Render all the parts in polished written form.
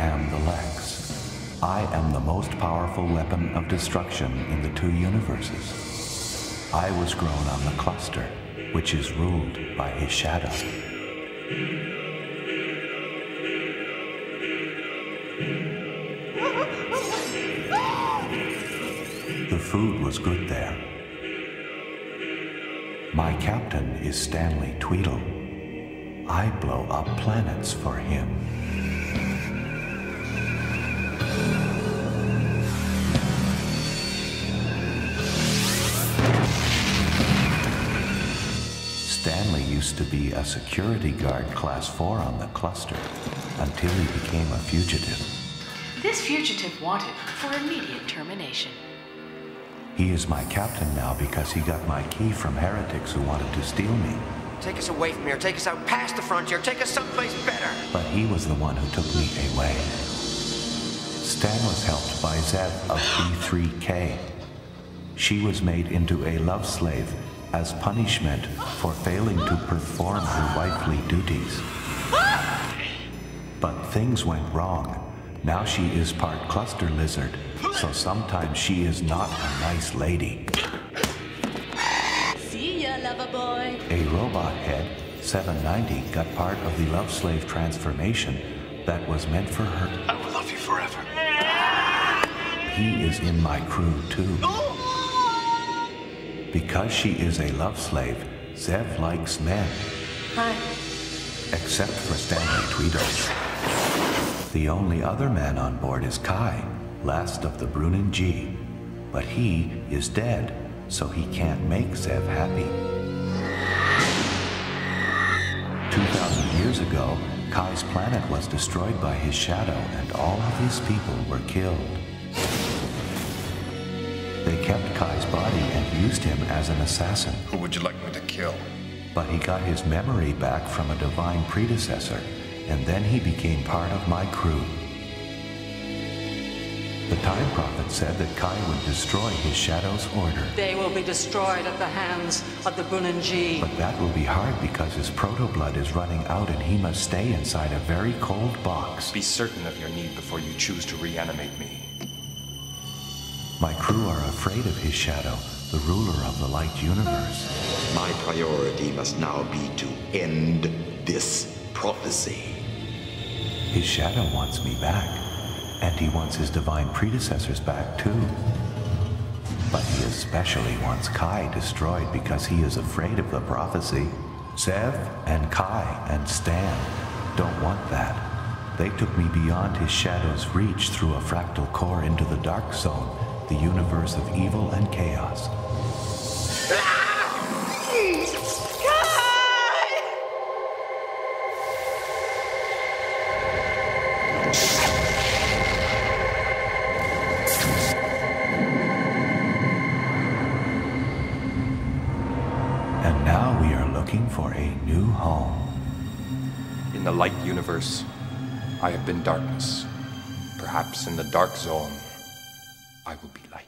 am the Lexx. I am the most powerful weapon of destruction in the two universes. I was grown on the cluster, which is ruled by his shadow. The food was good there. My captain is Stanley Tweedle. I blow up planets for him. Stanley used to be a security guard class 4 on the cluster until he became a fugitive. This fugitive wanted for immediate termination. He is my captain now because he got my key from heretics who wanted to steal me. Take us away from here. Take us out past the frontier. Take us someplace better. But he was the one who took me away. Stan was helped by Zev of E03K. She was made into a love slave as punishment for failing to perform her wifely duties. But things went wrong. Now she is part cluster lizard, so sometimes she is not a nice lady. See ya, lover boy. A robot head, 790, got part of the love slave transformation that was meant for her. I will love you forever. He is in my crew too. Because she is a love slave, Zev likes men. Hi. Except for Stanley Tweedle. The only other man on board is Kai, last of the Brunin G. But he is dead, so he can't make Zev happy. 2,000 years ago, Kai's planet was destroyed by his shadow and all of his people were killed. They kept Kai's body and used him as an assassin. Who would you like me to kill? But he got his memory back from a divine predecessor, and then he became part of my crew. The Time Prophet said that Kai would destroy his shadow's order. They will be destroyed at the hands of the Brunin G. But that will be hard because his proto-blood is running out and he must stay inside a very cold box. Be certain of your need before you choose to reanimate me. My crew are afraid of his shadow, the ruler of the light universe. My priority must now be to end this prophecy. His shadow wants me back, and he wants his divine predecessors back too. But he especially wants Kai destroyed because he is afraid of the prophecy. Zev and Kai and Stan don't want that. They took me beyond his shadow's reach through a fractal core into the dark zone, the universe of evil and chaos. And now we are looking for a new home. In the light universe, I have been darkness. Perhaps in the dark zone, I will be light.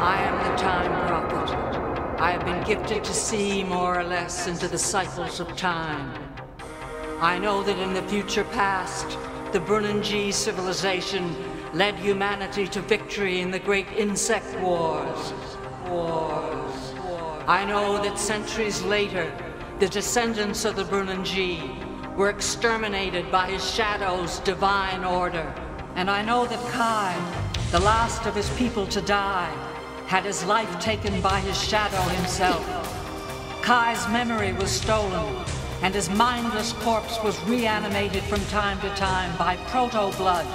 I am the Time Prophet. I have been gifted to see more or less into the cycles of time. I know that in the future past, the Brunin G civilization led humanity to victory in the great insect wars. I know that centuries later, the descendants of the Brunin G were exterminated by his shadow's divine order. And I know that Kai, the last of his people to die, had his life taken by his shadow himself. Kai's memory was stolen, and his mindless corpse was reanimated from time to time by proto-blood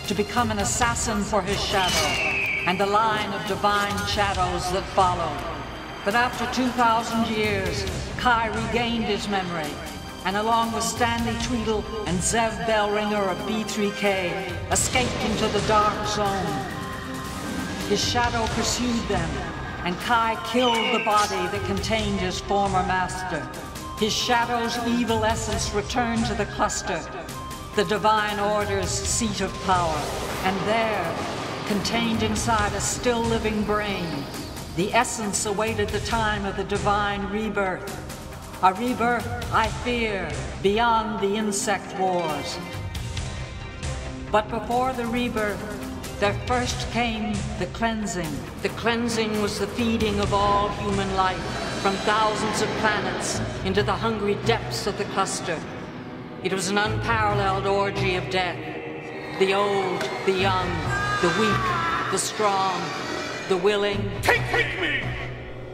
to become an assassin for his shadow and the line of divine shadows that followed. But after 2,000 years, Kai regained his memory, and along with Stanley Tweedle and Zev Bellringer of B3K, escaped into the dark zone. His shadow pursued them, and Kai killed the body that contained his former master. His shadow's evil essence returned to the cluster, the Divine Order's seat of power, and there, contained inside a still-living brain, the essence awaited the time of the divine rebirth. A rebirth, I fear, beyond the insect wars. But before the rebirth, there first came the cleansing. The cleansing was the feeding of all human life from thousands of planets into the hungry depths of the cluster. It was an unparalleled orgy of death. The old, the young, the weak, the strong, the willing. Take me!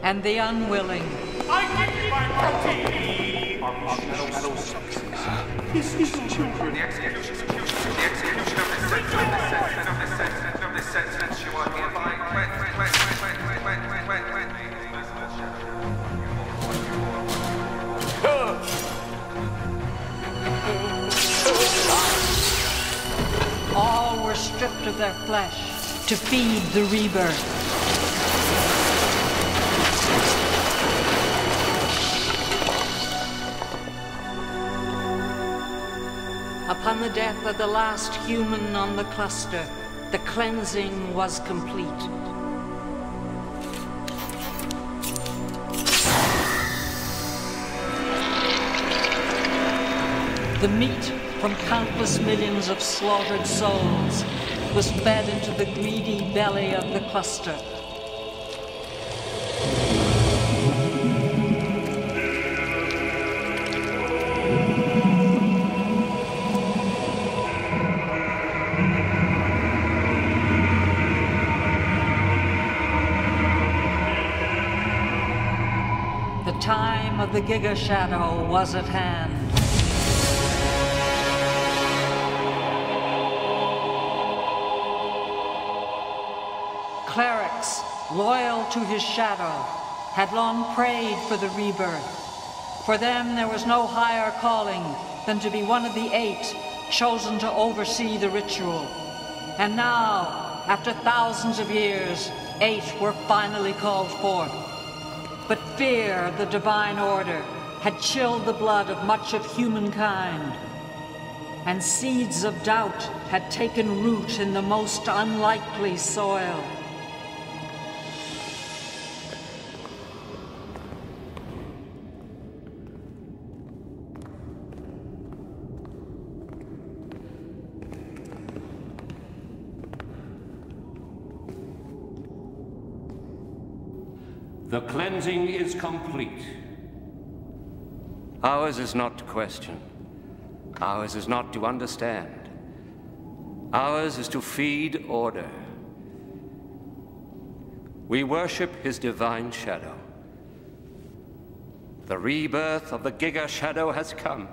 And the unwilling. I give you my protein! His little children. The execution of the sentence you are hereby All were stripped of their flesh to feed the rebirth. Upon the death of the last human on the cluster, the cleansing was complete. The meat from countless millions of slaughtered souls was fed into the greedy belly of the cluster. The time of the Giga Shadow was at hand. Clerics, loyal to his shadow, had long prayed for the rebirth. For them, there was no higher calling than to be one of the 8 chosen to oversee the ritual. And now, after thousands of years, 8 were finally called forth. But fear of the Divine Order had chilled the blood of much of humankind, and seeds of doubt had taken root in the most unlikely soil. The cleansing is complete. Ours is not to question. Ours is not to understand. Ours is to feed order. We worship his divine shadow. The rebirth of the Giga Shadow has come.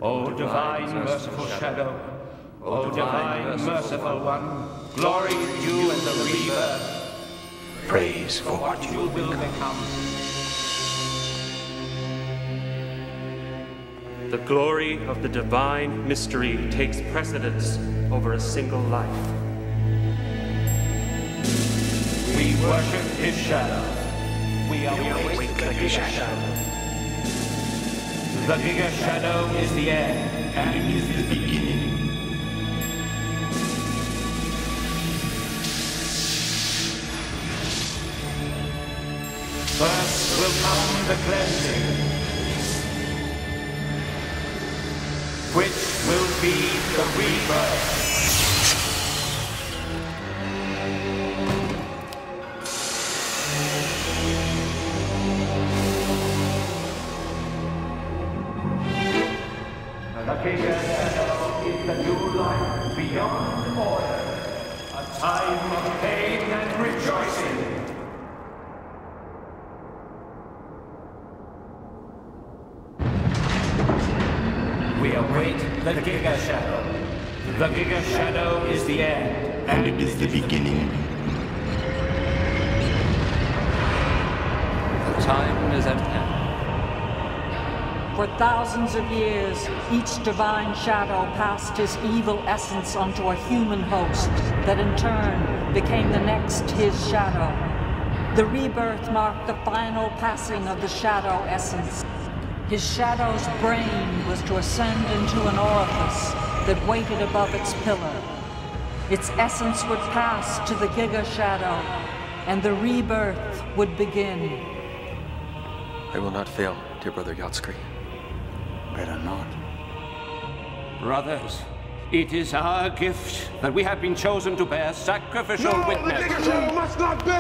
O divine, merciful shadow, O divine, merciful one, glory to you in the rebirth. Praise for what you will become. The glory of the divine mystery takes precedence over a single life. We worship his shadow. We await the Giga Shadow. The Giga Shadow is the end, and is the beginning. First will come the cleansing, which will be the rebirth. The Giga Shadow is the new life beyond order, a time of pain and rejoicing. We await the Giga Shadow. The Giga Shadow is the end, and it is the beginning. The time is at hand. For thousands of years, each divine shadow passed his evil essence onto a human host that in turn became the next his shadow. The rebirth marked the final passing of the shadow essence. His shadow's brain was to ascend into an orifice that waited above its pillar. Its essence would pass to the Giga shadow, and the rebirth would begin. I will not fail, dear brother Yatskri. Better not. Brothers, it is our gift that we have been chosen to bear sacrificial witness. The Giga shadow must not be!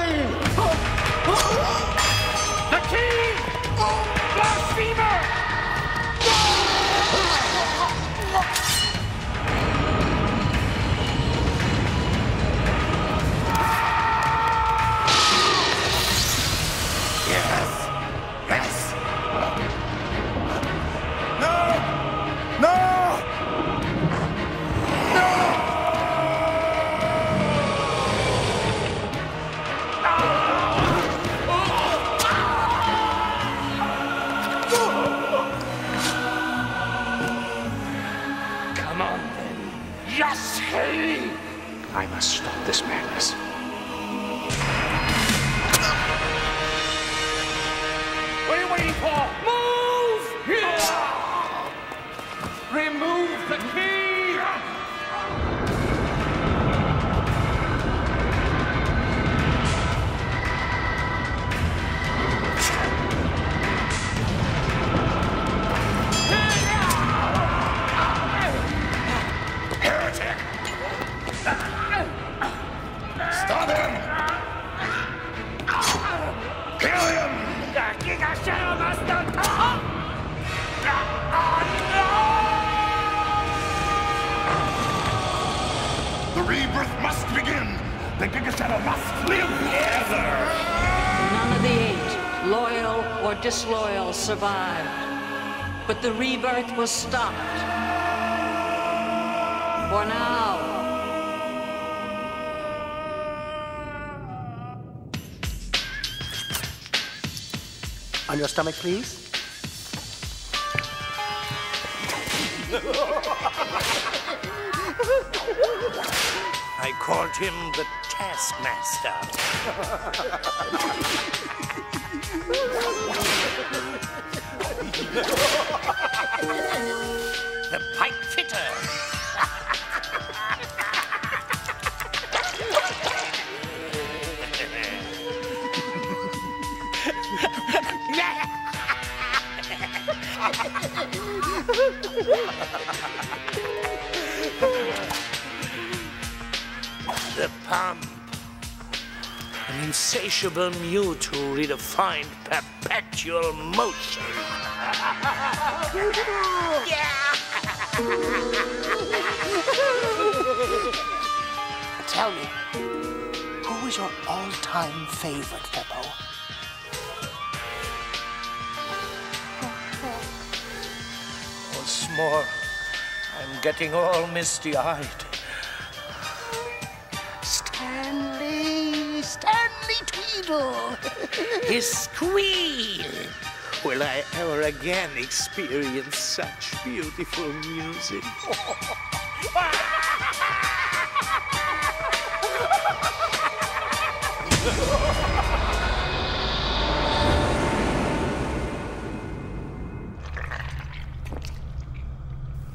The key! Blasphemer! I must stop this madness. What are you waiting for? Move! Remove the key! Heretic! Stop him! Kill him! The Giga Shadow must not... The rebirth must begin! The Giga Shadow must live forever! None of the 8, loyal or disloyal, survived. But the rebirth was stopped. For now. On your stomach, please. I called him the Taskmaster. The Pipe Fitter. The Pump. An insatiable mute who redefined perpetual motion. Tell me, who is your all-time favorite, Peppo? Once more, I'm getting all misty-eyed. Stanley Tweedle! His squeal! Will I ever again experience such beautiful music?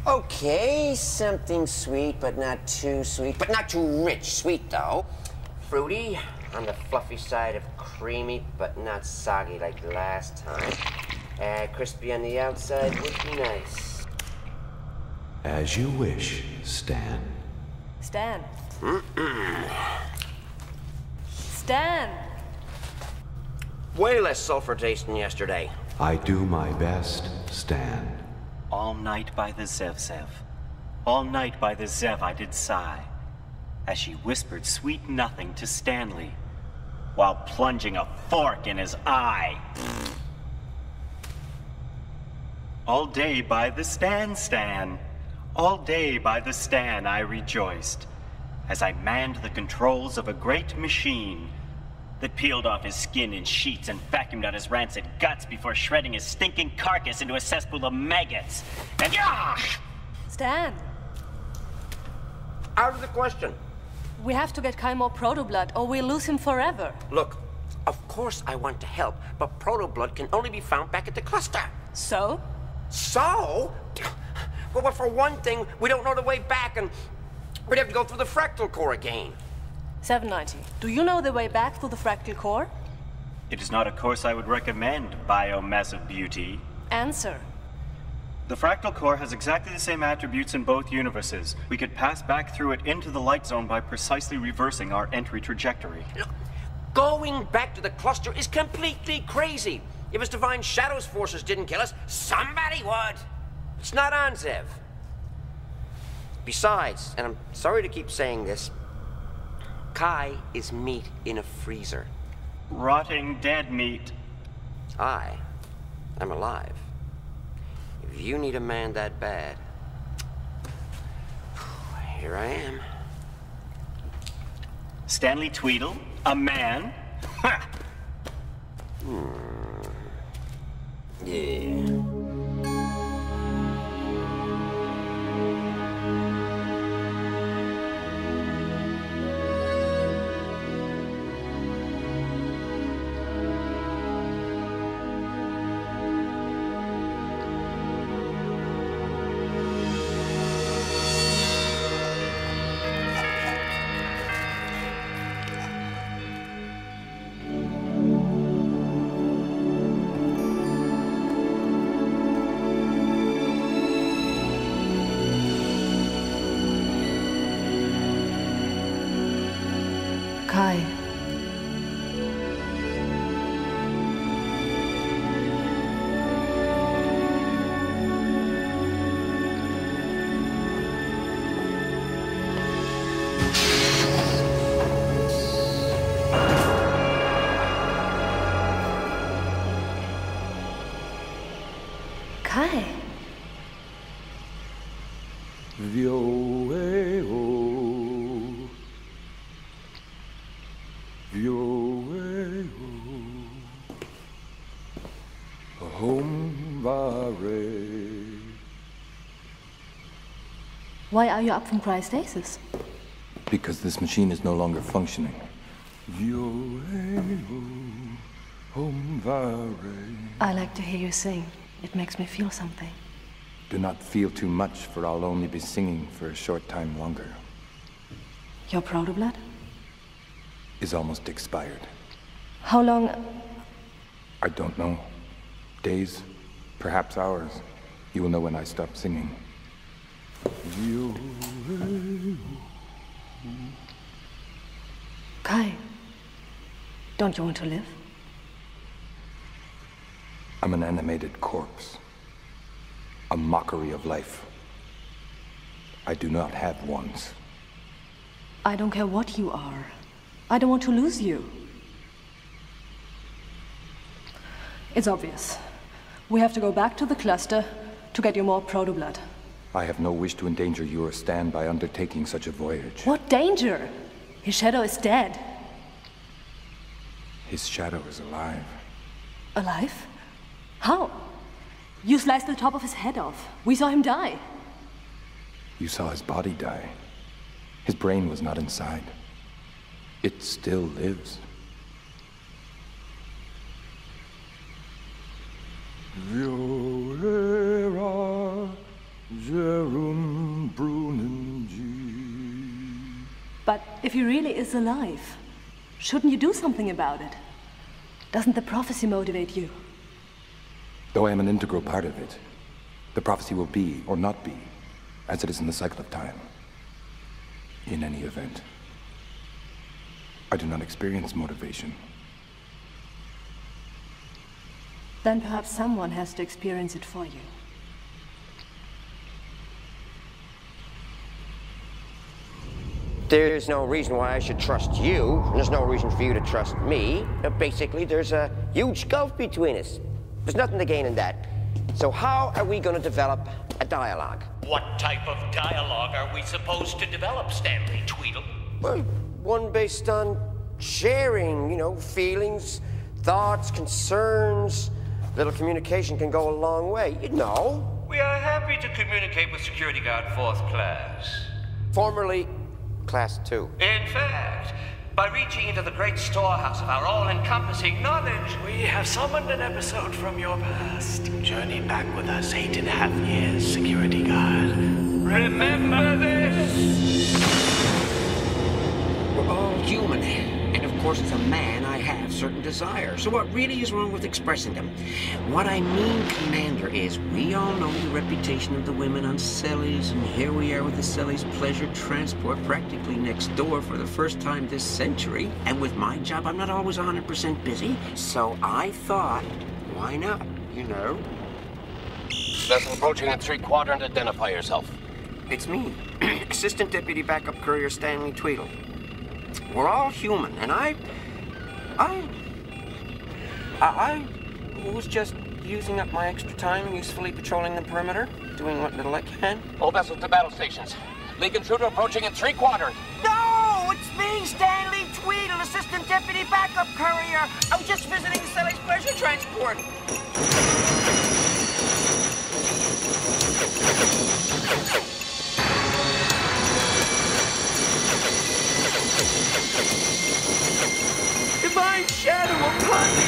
Okay, something sweet, but not too sweet, but not too rich. Sweet, though. Fruity, on the fluffy side of creamy, but not soggy like last time. Crispy on the outside would be nice. As you wish, Stan. Stan. Stan. Way less sulfur taste than yesterday. I do my best, Stan. All night by the Zev. All night by the Zev I did sigh, as she whispered sweet nothing to Stanley, while plunging a fork in his eye. All day by the Stan. All day by the Stan I rejoiced, as I manned the controls of a great machine that peeled off his skin in sheets and vacuumed out his rancid guts before shredding his stinking carcass into a cesspool of maggots. And Stan. Out of the question. We have to get Kai more proto-blood, or we'll lose him forever. Look, of course I want to help, but proto-blood can only be found back at the cluster. So? So? Well, for one thing, we don't know the way back, and we'd have to go through the fractal core again. 790. Do you know the way back through the fractal core? It is not a course I would recommend, biomassive beauty. Answer. The fractal core has exactly the same attributes in both universes. We could pass back through it into the light zone by precisely reversing our entry trajectory. Look, going back to the cluster is completely crazy. If his divine shadows forces didn't kill us, somebody would. It's not on, Zev. Besides, and I'm sorry to keep saying this, Kai is meat in a freezer. Rotting dead meat. I'm alive. If you need a man that bad, here I am. Stanley Tweedle? A man? Ha! Yeah. Kai. Kai. Why are you up from cryostasis? Because this machine is no longer functioning. I like to hear you sing. It makes me feel something. Do not feel too much, for I'll only be singing for a short time longer. Your protoblood? Is almost expired. How long? I don't know. Days, perhaps hours. You will know when I stop singing. Kai, don't you want to live? I'm an animated corpse. A mockery of life. I do not have wants. I don't care what you are. I don't want to lose you. It's obvious. We have to go back to the cluster to get you more protoblood. I have no wish to endanger you or Stan by undertaking such a voyage. What danger? His shadow is dead. His shadow is alive. Alive? How? You sliced the top of his head off. We saw him die. You saw his body die. His brain was not inside. It still lives. But if he really is alive, shouldn't you do something about it? Doesn't the prophecy motivate you? Though I am an integral part of it, the prophecy will be, or not be, as it is in the cycle of time. In any event, I do not experience motivation. Then perhaps someone has to experience it for you. There's no reason why I should trust you, and there's no reason for you to trust me. Basically, there's a huge gulf between us. There's nothing to gain in that. So how are we going to develop a dialogue? What type of dialogue are we supposed to develop, Stanley Tweedle? Well, one based on sharing, you know, feelings, thoughts, concerns. Little communication can go a long way, you know. We are happy to communicate with Security Guard 4th Class. Formerly Class 2. In fact, By reaching into the great storehouse of our all-encompassing knowledge, we have summoned an episode from your past. Journey back with us 8.5 years, security guard. Remember this! We're all human. And of course, as a man, I have certain desires. So what really is wrong with expressing them? What I mean, Commander, is we all know the reputation of the women on Cellies, and here we are with the Cellies Pleasure Transport practically next door for the first time this century. And with my job, I'm not always 100% busy. So I thought, why not, you know? Vessel approaching at 3/4 and identify yourself. It's me, Assistant Deputy Backup Courier Stanley Tweedle. We're all human, and I was just using up my extra time usefully patrolling the perimeter, doing what little I can. All vessels to battle stations. League intruder approaching at 3/4. No! It's me, Stanley Tweedle, Assistant Deputy Backup Courier. I was just visiting the Cellies Pleasure Transport. Divine shadow upon me!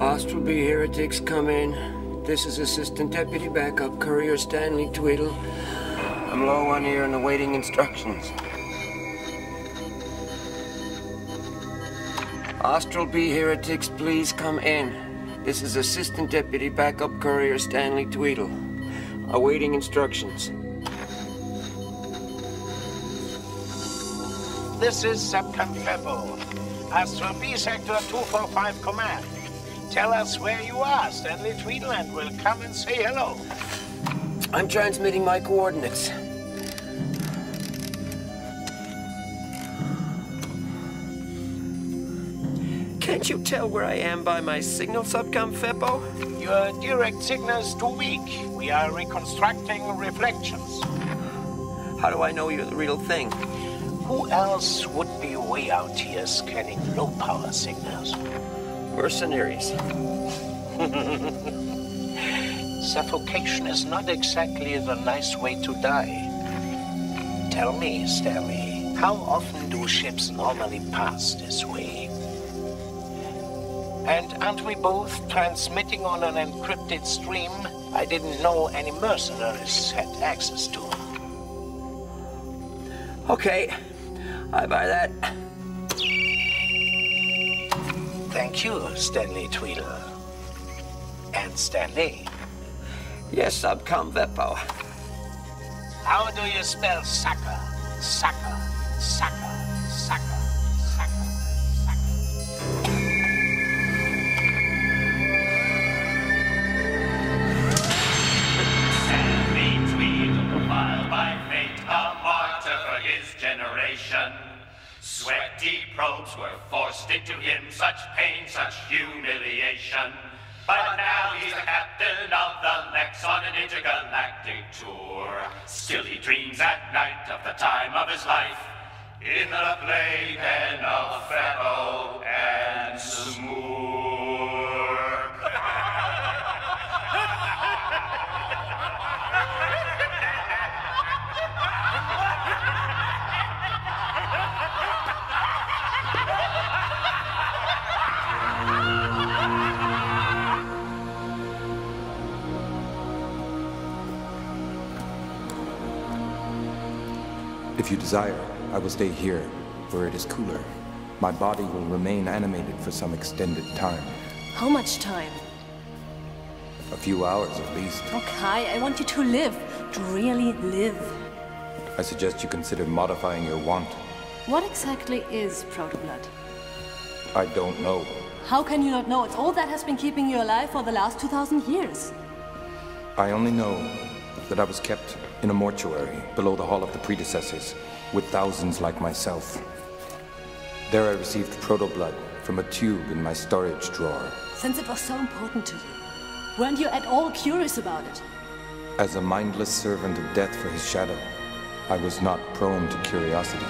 Astral B heretics, come in. This is Assistant Deputy Backup Courier Stanley Tweedle. I'm low on air and awaiting instructions. Astral B heretics, please come in. This is Assistant Deputy Backup Courier Stanley Tweedle. Awaiting instructions. This is Subcom Febo. Astral B Sector 245 Command. Tell us where you are, Stanley Tweedle, and we'll come and say hello. I'm transmitting my coordinates. Can't you tell where I am by my signal, Subcom Febo? Your direct signal's too weak. We are reconstructing reflections. How do I know you're the real thing? Who else would be way out here scanning low-power signals? Mercenaries. Suffocation is not exactly the nice way to die. Tell me, Stanley, how often do ships normally pass this way? And aren't we both transmitting on an encrypted stream I didn't know any mercenaries had access to? Okay, I buy that. Thank you, Stanley Tweedle. And Stanley. Yes, Subcom Vepo. How do you spell sucker? Sucker, sucker, sucker, sucker, sucker. Stanley Tweedle, while by fate a martyr for his generation. Sweaty probes were forced into him, such pain, such humiliation. But now he's the captain of the Lexx on an intergalactic tour. Still he dreams at night of the time of his life in the playpen of Pharaoh and Smoor. If you desire, I will stay here, where it is cooler. My body will remain animated for some extended time. How much time? A few hours at least. Okay, I want you to live. To really live. I suggest you consider modifying your want. What exactly is protoblood? I don't know. How can you not know? It's all that has been keeping you alive for the last 2,000 years. I only know that I was kept in a mortuary below the Hall of the Predecessors with thousands like myself. There I received proto-blood from a tube in my storage drawer. Since it was so important to you, weren't you at all curious about it? As a mindless servant of death for his shadow, I was not prone to curiosity.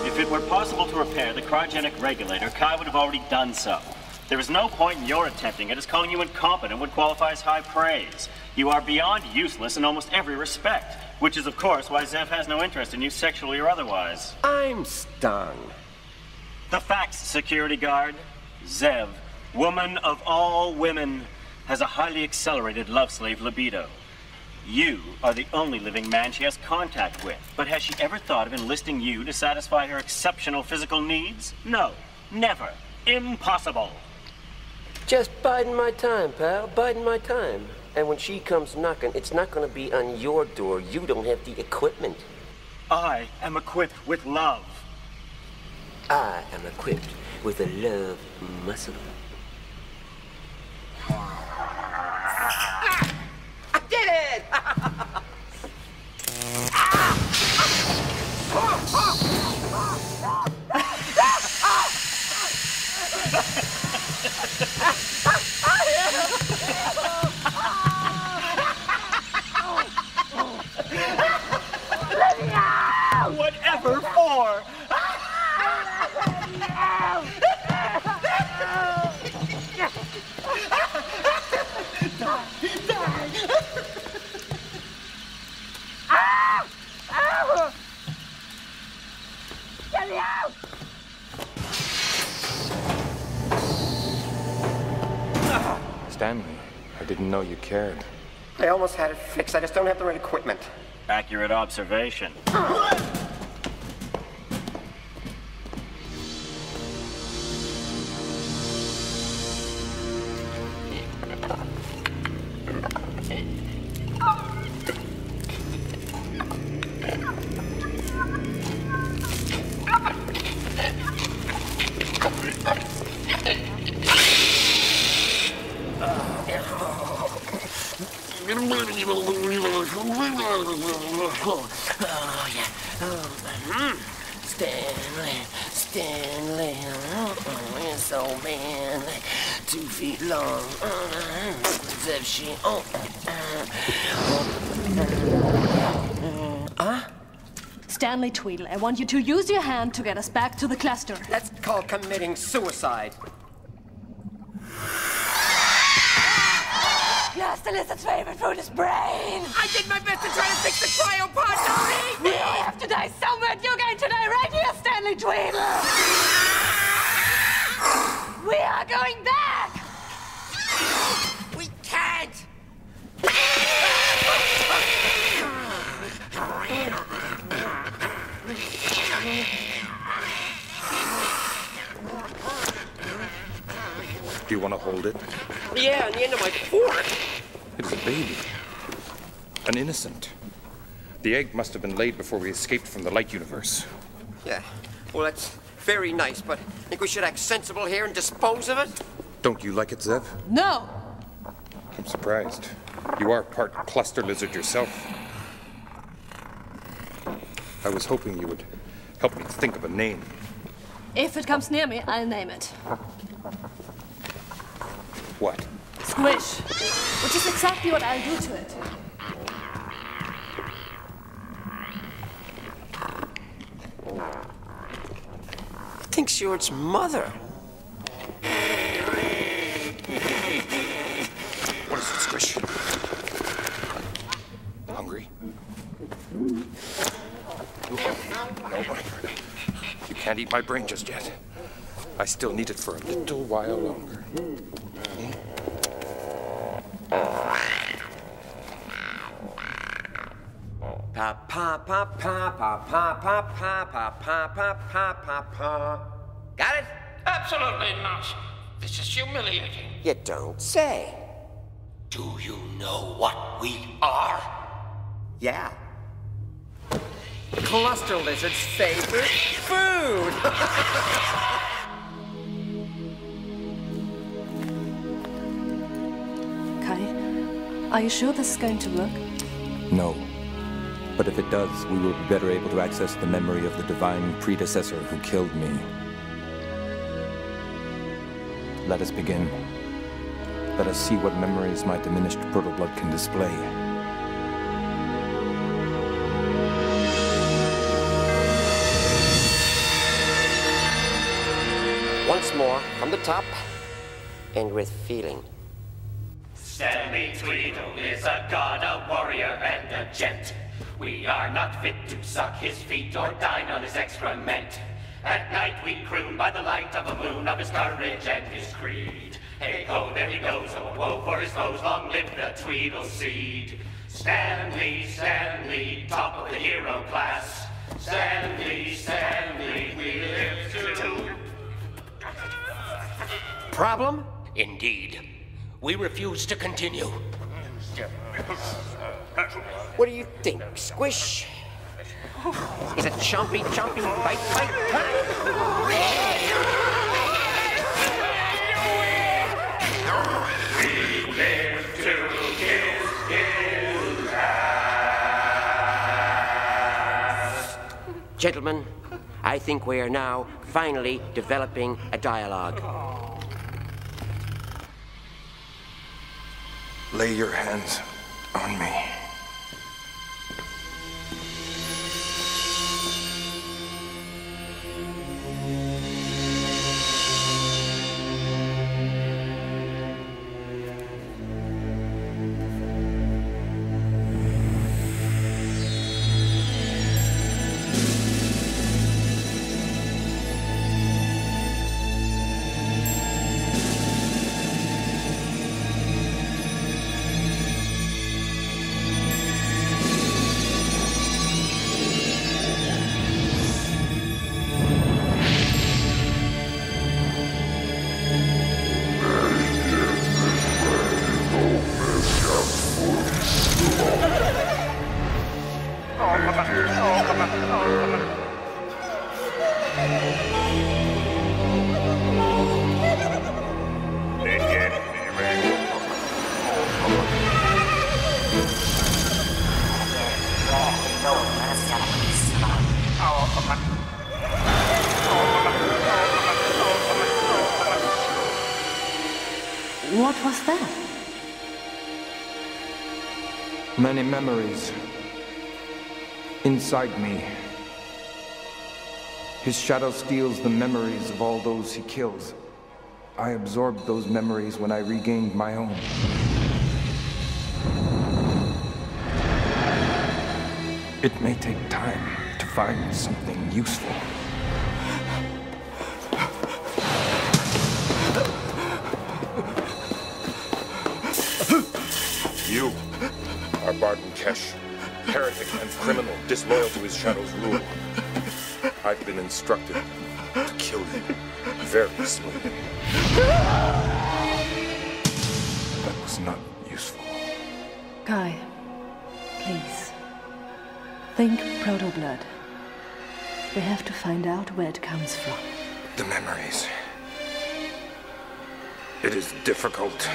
If it were possible to repair the cryogenic regulator, Kai would have already done so. There is no point in your attempting it, as calling you incompetent would qualify as high praise. You are beyond useless in almost every respect, which is, of course, why Zev has no interest in you sexually or otherwise. I'm stung. The facts, security guard. Zev, woman of all women, has a highly accelerated love-slave libido. You are the only living man she has contact with, but has she ever thought of enlisting you to satisfy her exceptional physical needs? No, never. Impossible. Just biding my time, pal. Biding my time. And when she comes knocking, it's not going to be on your door. You don't have the equipment. I am equipped with love. I am equipped with a love muscle. I did it! Whatever for? Stanley, I didn't know you cared. I almost had it fixed. I just don't have the right equipment. Accurate observation. Oh, yeah. Stanley. It's so manly. 2 feet long. Zev shit. Stanley Tweedle, I want you to use your hand to get us back to the cluster. That's called committing suicide. Cluster Lizard's favorite food is brain. I did my best to try to fix the cryopod, Tony! We all have to die somewhere. You're going to die right here, Stanley Tweedle. We are going back. We can't! Do you want to hold it? Yeah, on the end of my fork. It is a baby. An innocent. The egg must have been laid before we escaped from the light universe. Yeah, well, that's very nice, but I think we should act sensible here and dispose of it. Don't you like it, Zev? No. I'm surprised. You are part cluster lizard yourself. I was hoping you would help me think of a name. If it comes near me, I'll name it. What? Squish. Which is exactly what I'll do to it. He thinks you're its mother. What is it, Squish? Hungry? No. You can't eat my brain just yet. I still need it for a little while longer. Pa pa pa pa pa pa pa pa pa pa pa pa pa pa. Got it? Absolutely not. This is humiliating. You don't say. Do you know what we are? Yeah. cluster lizard's favorite food. Kai, are you sure this is going to work? No. But if it does, we will be better able to access the memory of the divine predecessor who killed me. Let us begin. Let us see what memories my diminished protoblood can display. Once more, from the top, and with feeling. Stanley Tweedle is a god, a warrior, and a gent. We are not fit to suck his feet or dine on his excrement. At night we croon by the light of a moon of his courage and his creed. Hey ho, there he goes, oh woe for his foes, long live the Tweedle seed. Stanley, Stanley, top of the hero class. Stanley, Stanley, we live to... Problem? Indeed. We refuse to continue. What do you think, Squish? Is it chompy, chompy, bite, bite time? We live to kiss his ass. Gentlemen, I think we are now finally developing a dialogue. Lay your hands on me. What was that? Many memories. Inside me. His shadow steals the memories of all those he kills. I absorbed those memories when I regained my own. It may take time to find something useful. You are Barton Kesh, heretic and criminal, disloyal to his shadow's rule. I've been instructed to kill you very slowly. That was not useful. Kai, please. Think protoblood. We have to find out where it comes from. The memories. It is difficult.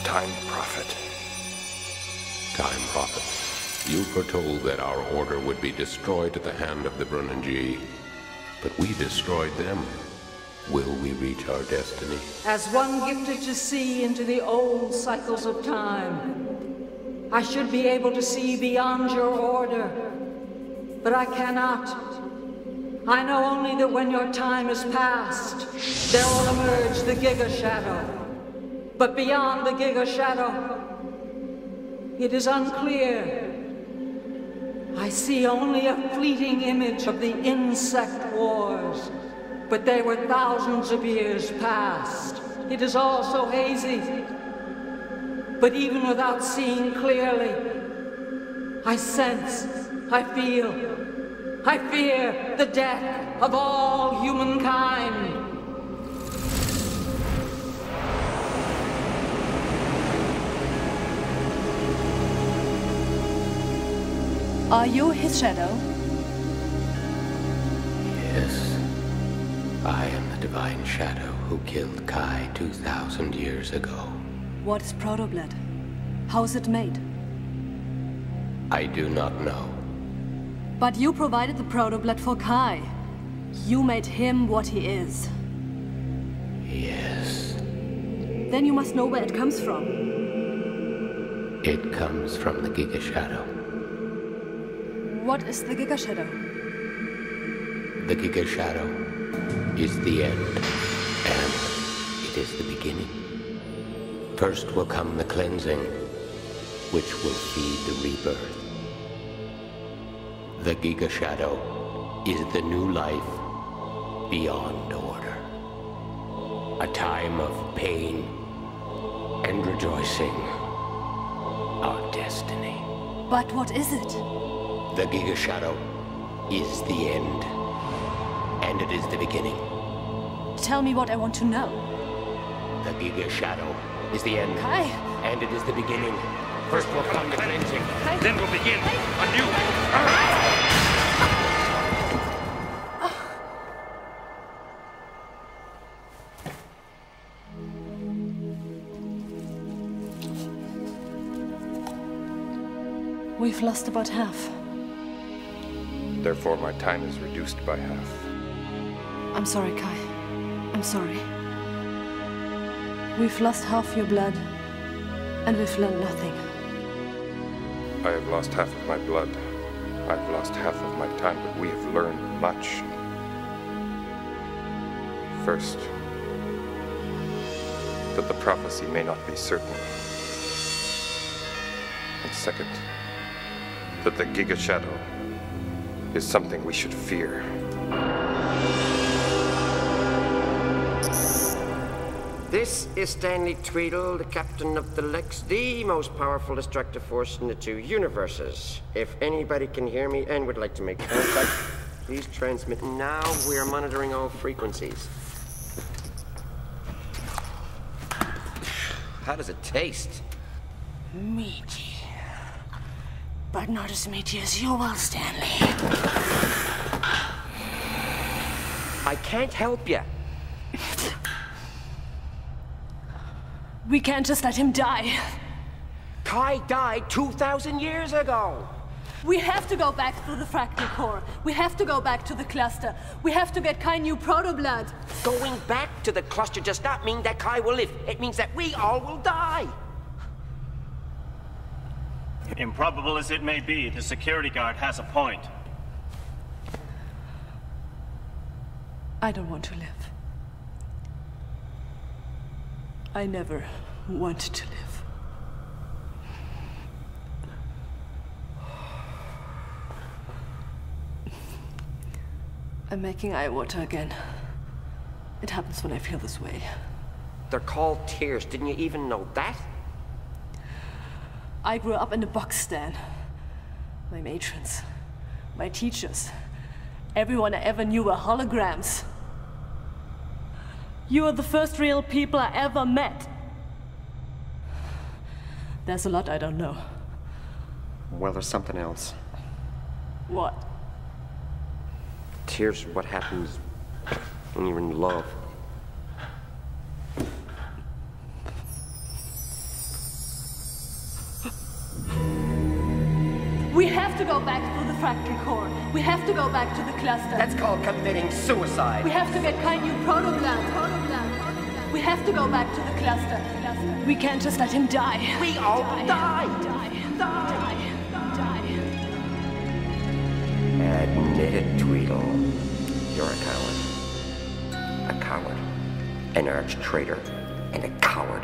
Time Prophet. Time Prophet, you foretold that our order would be destroyed at the hand of the Brunanji. But we destroyed them. Will we reach our destiny? As one gifted to see into the old cycles of time, I should be able to see beyond your order. But I cannot. I know only that when your time is past, there will emerge the Giga Shadow. But beyond the Giga Shadow, it is unclear. I see only a fleeting image of the insect wars, but they were thousands of years past. It is all so hazy. But even without seeing clearly, I sense I fear the death of all humankind. Are you his shadow? Yes. I am the divine shadow who killed Kai 2,000 years ago. What is proto-blood? How is it made? I do not know. But you provided the proto-blood for Kai. You made him what he is. Yes. Then you must know where it comes from. It comes from the Giga Shadow. What is the Giga Shadow? The Giga Shadow is the end, and it is the beginning. First will come the cleansing, which will feed the rebirth. The Giga Shadow is the new life beyond order. A time of pain and rejoicing. Our destiny. But what is it? The Giga Shadow is the end, and it is the beginning. Tell me what I want to know. The Giga Shadow is the end, Kai. And it is the beginning. First will come the cleansing, then will begin a new... We've lost about half. Therefore, my time is reduced by half. I'm sorry, Kai. I'm sorry. We've lost half your blood, and we've learned nothing. I have lost half of my blood. I've lost half of my time, but we have learned much. First, that the prophecy may not be certain. And second, that the Giga Shadow is something we should fear. This is Stanley Tweedle, the captain of the Lexx, the most powerful destructive force in the two universes. If anybody can hear me and would like to make contact, please transmit now. We are monitoring all frequencies. How does it taste? Meaty. But not as meaty as you will, Stanley. I can't help you. We can't just let him die. Kai died 2,000 years ago. We have to go back through the fractal core. We have to go back to the cluster. We have to get Kai new proto-blood. Going back to the cluster does not mean that Kai will live. It means that we all will die. Improbable as it may be, the security guard has a point. I don't want to live. I never wanted to live. I'm making eye water again. It happens when I feel this way. They're called tears. Didn't you even know that? I grew up in a box stand. My matrons, my teachers, everyone I ever knew were holograms. You are the first real people I ever met. There's a lot I don't know. Well, there's something else. What? Tears are what happens when you're in love. We have to go back through the fractal core. We have to go back to the cluster. That's called committing suicide. We have to get Kai new proto-blood. We have to go back to the cluster. We can't just let him die. We all die. Admit it, Tweedle. You're a coward. A coward. An arch-traitor. And a coward.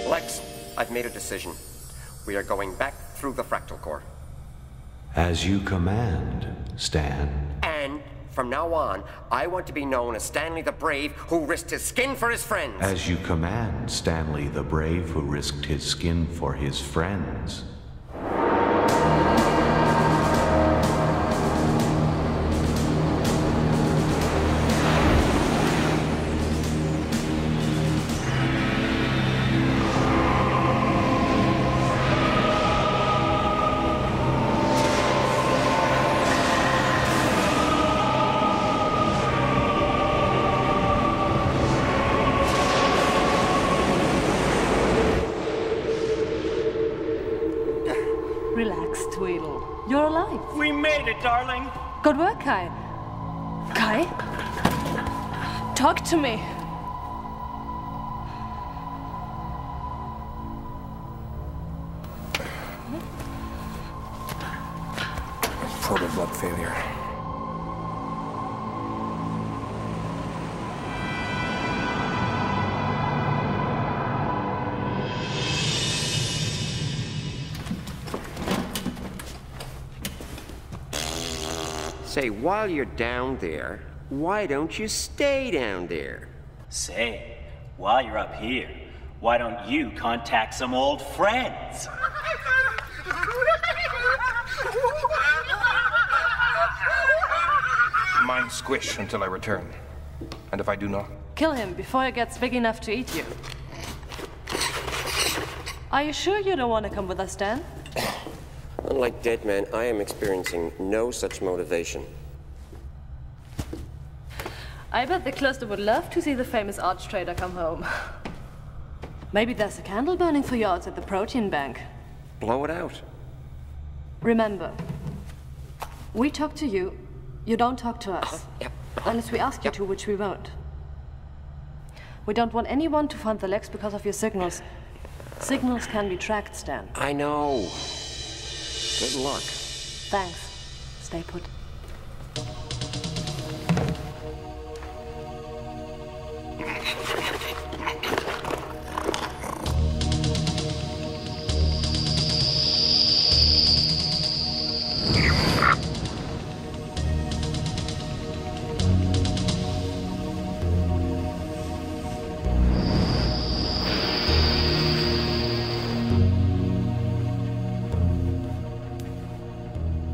Lexx, I've made a decision. We are going back through the fractal core. As you command, Stan. And From now on, I want to be known as Stanley the Brave, who risked his skin for his friends. As you command, Stanley the Brave, who risked his skin for his friends. Relax, Tweedle. You're alive. We made it, darling. Good work, Kai. Kai? Talk to me. Proto blood failure. Say, while you're down there, why don't you stay down there? Say, while you're up here, why don't you contact some old friends? Mine squish until I return. And if I do not? Kill him before he gets big enough to eat you. Are you sure you don't want to come with us, Dan? Unlike dead men, I am experiencing no such motivation. I bet the cluster would love to see the famous arch trader come home. Maybe there's a candle burning for you outside the protein bank. Blow it out. Remember, we talk to you, you don't talk to us. Yep. Unless we ask you to, which we won't. We don't want anyone to find the Lexx because of your signals. Signals can be tracked, Stan. I know. Good luck. Thanks. Stay put.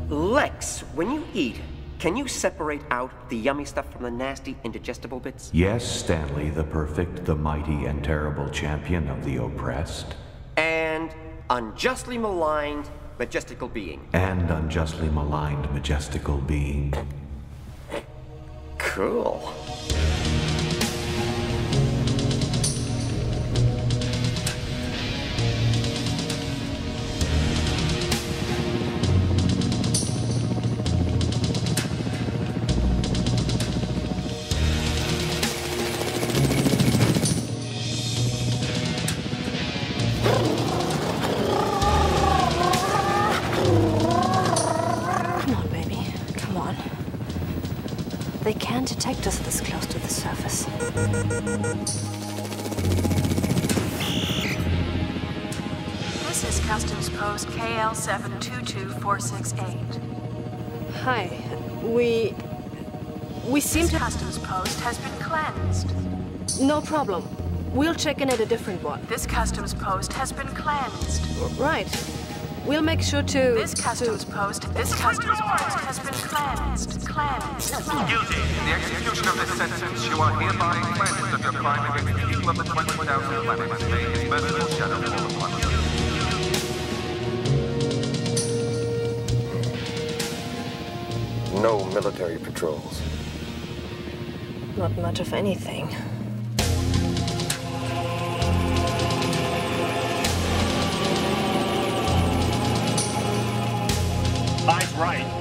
Lexx, when you eat, can you separate out the yummy stuff from the nasty, indigestible bits? Yes, Stanley, the perfect, the mighty, and terrible champion of the oppressed. And unjustly maligned, majestical being. And unjustly maligned, majestical being. Cool. They can't detect us this close to the surface. This is Customs Post KL722468. Hi. We seem to... Customs Post has been cleansed. No problem. We'll check in at a different one. This Customs Post has been cleansed. Right. We'll make sure to... This Customs Post has been cleansed. Guilty. In the execution of this sentence, you are hereby cleansed of your crime against the people of the 20,000 planets. May his merciful shadow fall upon you. No military patrols. Not much of anything. Eyes right.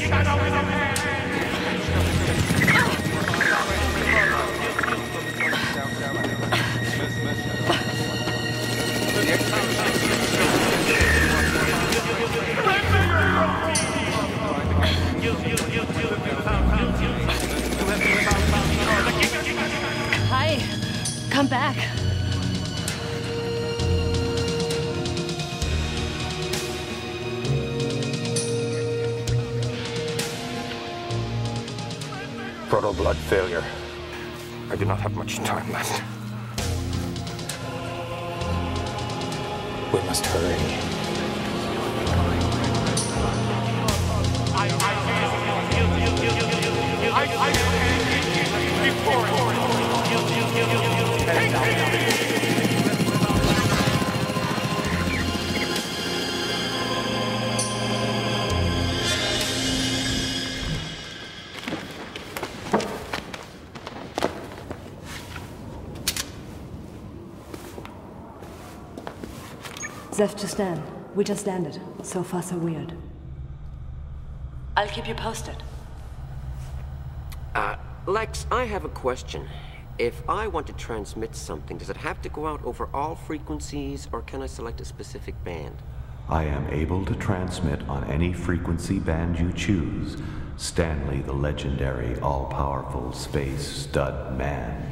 shadow is a man! Hi, come back. Proto-blood failure. I do not have much time left. We must hurry. Zeph to Stan. We just landed. So far, so weird. I'll keep you posted. Lexx, I have a question. If I want to transmit something, does it have to go out over all frequencies, or can I select a specific band? I am able to transmit on any frequency band you choose. Stanley, the legendary, all-powerful space stud man.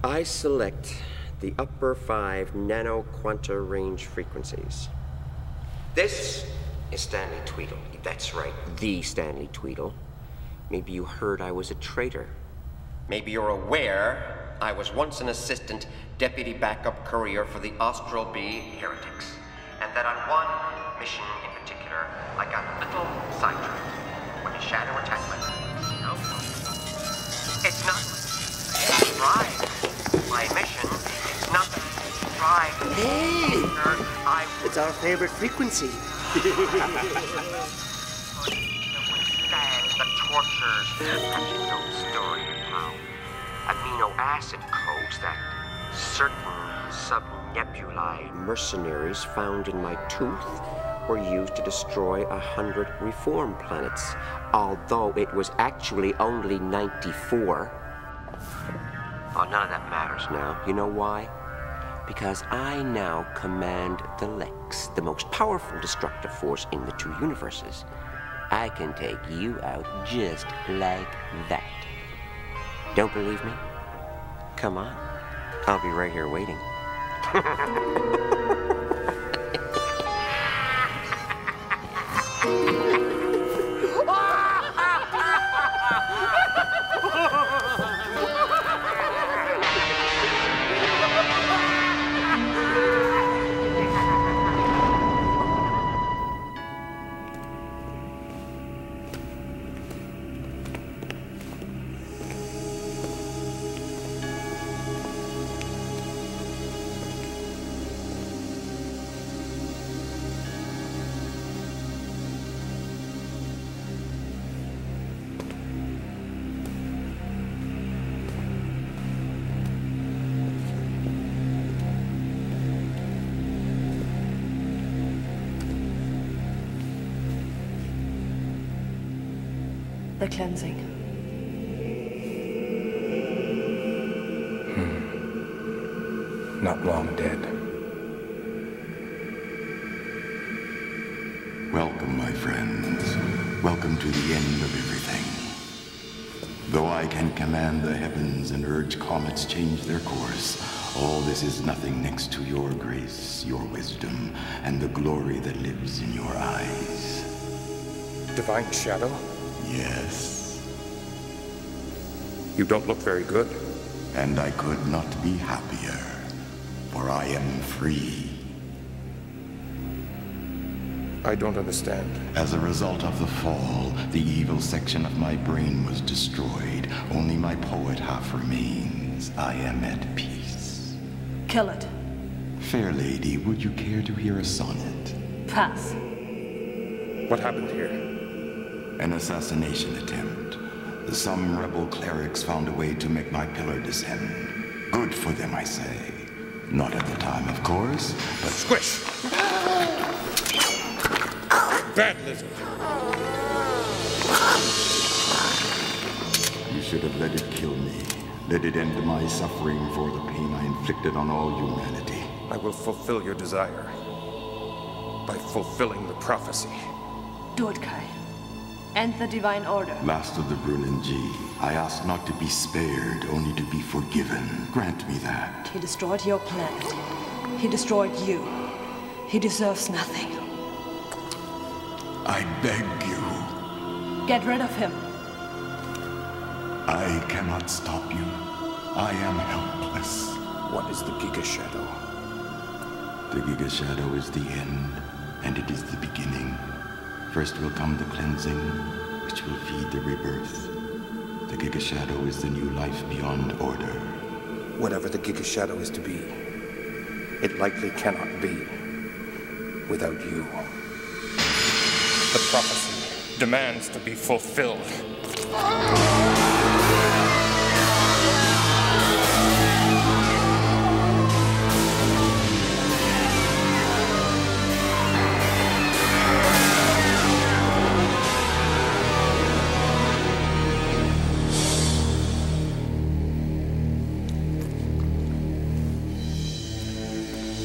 I select the upper 5 nano-quanta range frequencies. This is Stanley Tweedle. That's right, the Stanley Tweedle. Maybe you heard I was a traitor. Maybe you're aware I was once an assistant deputy backup courier for the Austral B heretics. And that on one mission in particular, I got a little sidetracked when a shadow attacked my life. No. It's not right. My mission is not right. Hey! It's our favorite frequency. The tortures, perhaps you know the story of how amino acid codes that certain subnebulae mercenaries found in my tooth were used to destroy 100 reform planets, although it was actually only 94. Oh, none of that matters now. You know why? Because I now command the Lexx, the most powerful destructive force in the two universes. I can take you out just like that. Don't believe me? Come on. I'll be right here waiting. The cleansing. Not long dead. Welcome, my friends. Welcome to the end of everything. Though I can command the heavens and urge comets change their course, all this is nothing next to your grace, your wisdom, and the glory that lives in your eyes. Divine Shadow? Yes. You don't look very good. And I could not be happier, for I am free. I don't understand. As a result of the fall, the evil section of my brain was destroyed. Only my poet half remains. I am at peace. Kill it. Fair lady, would you care to hear a sonnet? Pass. What happened here? An assassination attempt. Some rebel clerics found a way to make my pillar descend. Good for them, I say. Not at the time, of course, but... Squish! Bad lizard. should have let it kill me. Let it end my suffering for the pain I inflicted on all humanity. I will fulfill your desire by fulfilling the prophecy. Do it, Kai. End the divine order. Last of the Brunanji, I ask not to be spared, only to be forgiven. Grant me that. He destroyed your planet. He destroyed you. He deserves nothing. I beg you. Get rid of him. I cannot stop you. I am helpless. What is the Giga Shadow? The Giga Shadow is the end, and it is the beginning. First will come the cleansing, which will feed the rebirth. The Giga Shadow is the new life beyond order. Whatever the Giga Shadow is to be, it likely cannot be without you. The prophecy demands to be fulfilled.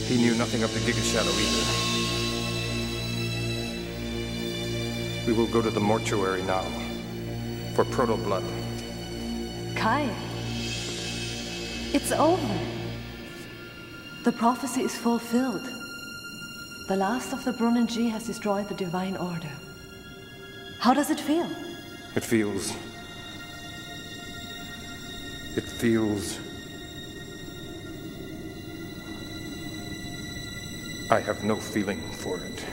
He knew nothing of the Giga Shadow either. We will go to the mortuary now for proto-blood. Kai, it's over. The prophecy is fulfilled. The last of the Brunanji has destroyed the divine order. How does it feel? It feels... I have no feeling for it.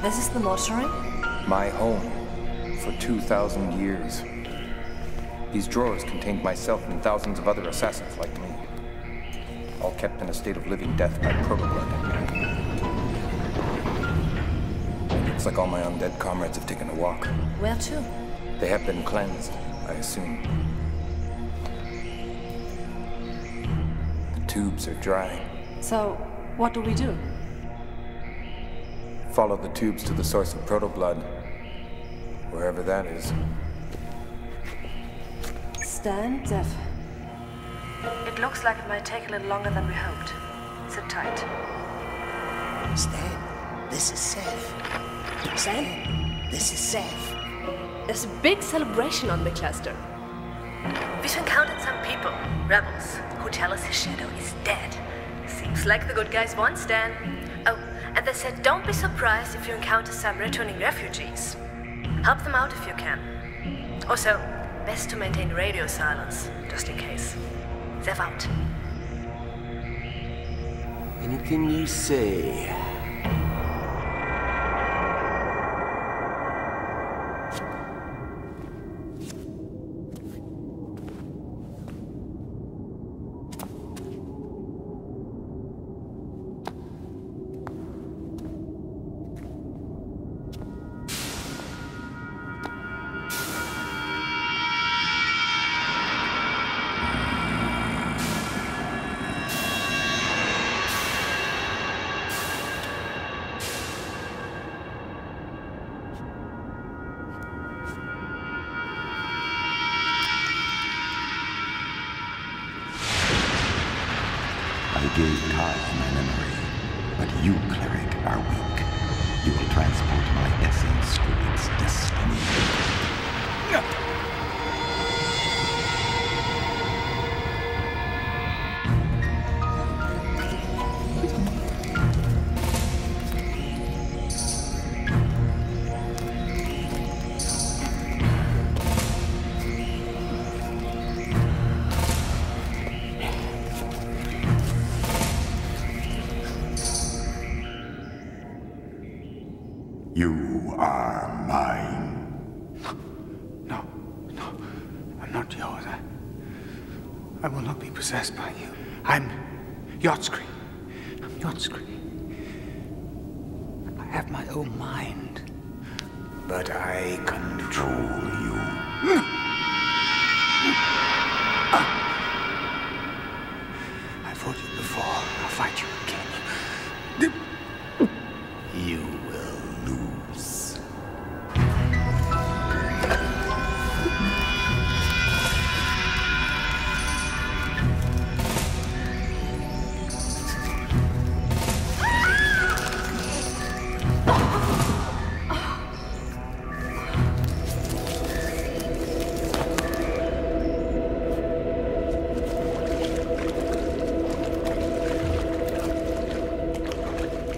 This is the mortuary? My home for 2,000 years. These drawers contained myself and thousands of other assassins like me, all kept in a state of living death by proto-blood. Looks like all my undead comrades have taken a walk. Where to? They have been cleansed, I assume. The tubes are dry. So, what do we do? Follow the tubes to the source of proto-blood, wherever that is. Stand, Zeph. It looks like it might take a little longer than we hoped. Sit tight. Stan, this is Seth. Stan, this is Seth. There's a big celebration on the cluster. We've encountered some people, rebels, who tell us his shadow is dead. Seems like the good guys won, Stan. Oh, and they said don't be surprised if you encounter some returning refugees. Help them out if you can. Also, best to maintain radio silence, just in case. Zev out. Anything you say. Kai in my memory, but you, cleric, are weak. You will transport my essence to its destiny. You are mine. No. I'm not yours. I will not be possessed by you. I'm Yotskri. I'm Yotskri. I have my own mind. But I control you. I fought you before. I'll fight you again. You will lose.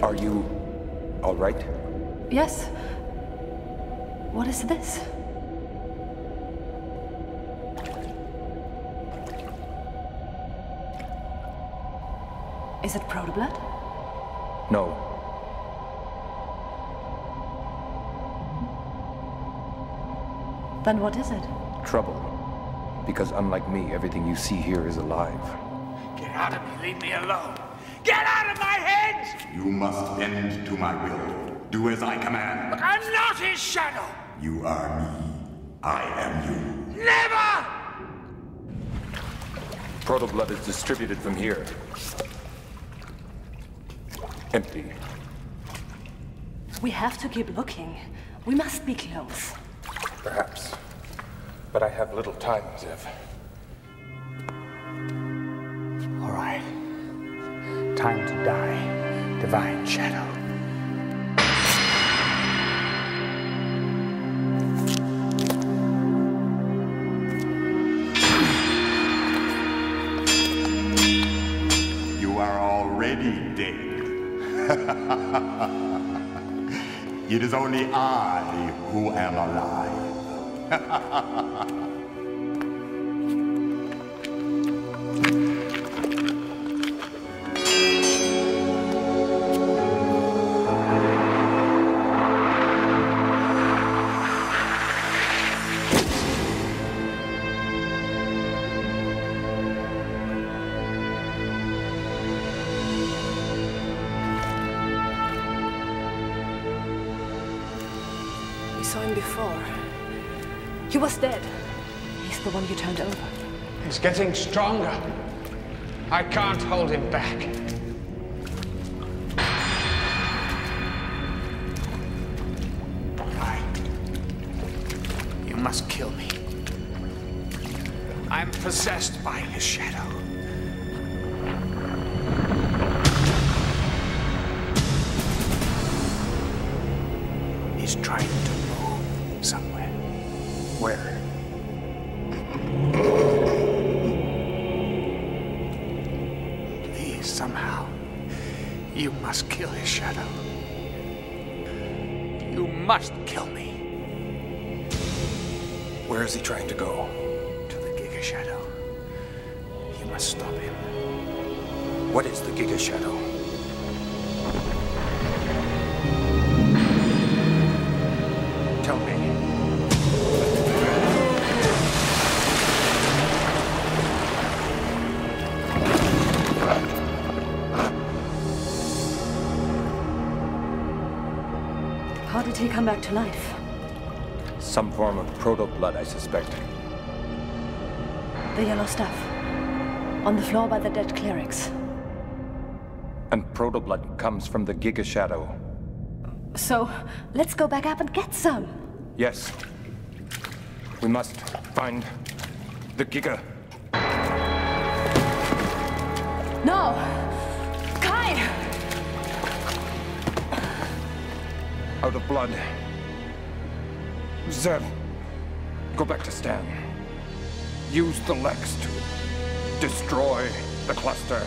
Are you all right? Yes. What is this? Is it proto-blood? No. Then what is it? Trouble. Because unlike me, everything you see here is alive. Get out of me. Leave me alone. Get out of my head! You must bend to my will. Do as I command. But I'm not his shadow! You are me. I am you. Never! Proto-blood is distributed from here. Empty. We have to keep looking. We must be close. Perhaps. But I have little time, Zev. All right. Time to die, divine shadow. You are already dead. It is only I who am alive. We saw him before. He was dead. He's the one you turned over. He's getting stronger. I can't hold him back. You must kill me. I'm possessed by his shadow. He's trying to move somewhere. Where? Please, somehow, you must kill his shadow. You must kill me. Where is he trying to go? To the Giga Shadow. You must stop him. What is the Giga Shadow? Tell me. How did he come back to life? Some form of proto-blood, I suspect. The yellow stuff. On the floor by the dead clerics. And proto-blood comes from the Giga Shadow. So, let's go back up and get some. Yes. We must find the Giga. No! out of blood. Zev, go back to Stan. Use the Lexx to destroy the cluster.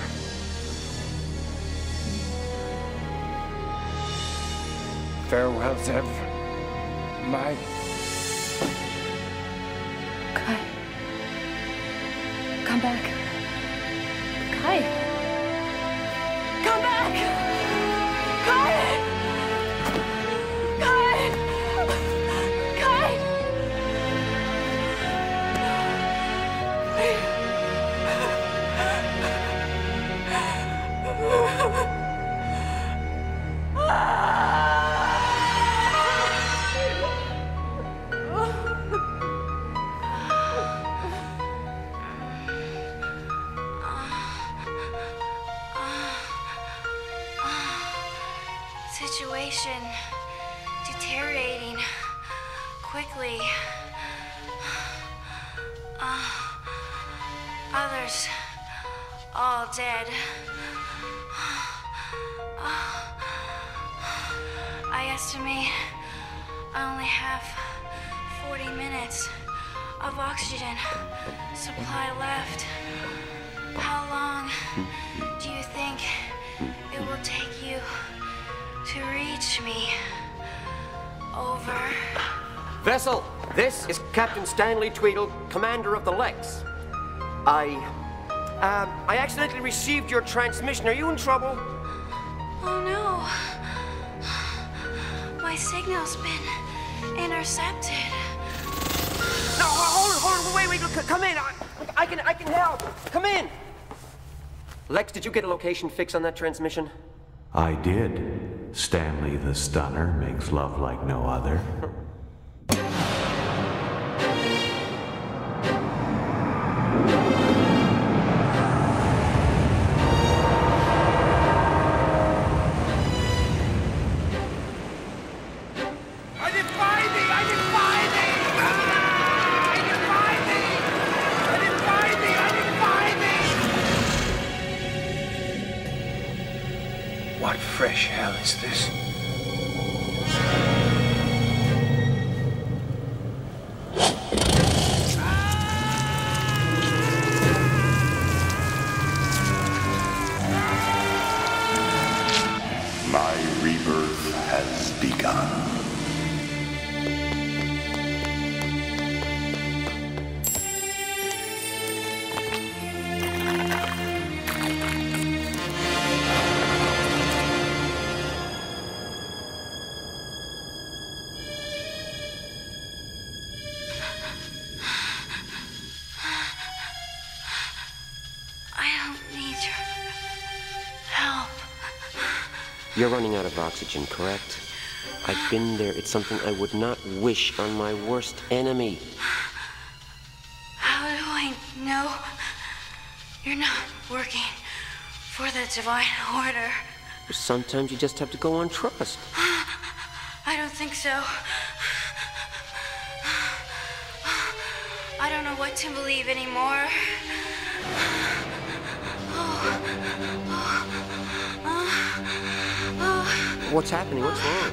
Farewell, Zev. My... Kai. Come back. Kai. Come back! Kai! Kai! Kai! Situation deteriorating quickly. Others all dead. I estimate I only have 40 minutes of oxygen supply left. How long do you think it will take you to reach me? Over. Vessel, this is Captain Stanley Tweedle, commander of the Lexx. I accidentally received your transmission. Are you in trouble? Oh no. My signal's been intercepted. No, hold on, wait, come in. I can help. Come in. Lexx, did you get a location fix on that transmission? I did. Stanley the Stunner makes love like no other. What fresh hell is this? My rebirth has begun. You're running out of oxygen, correct? I've been there. It's something I would not wish on my worst enemy. How do I know you're not working for the Divine Order? Sometimes you just have to go on trust. I don't think so. I don't know what to believe anymore. What's happening? What's wrong?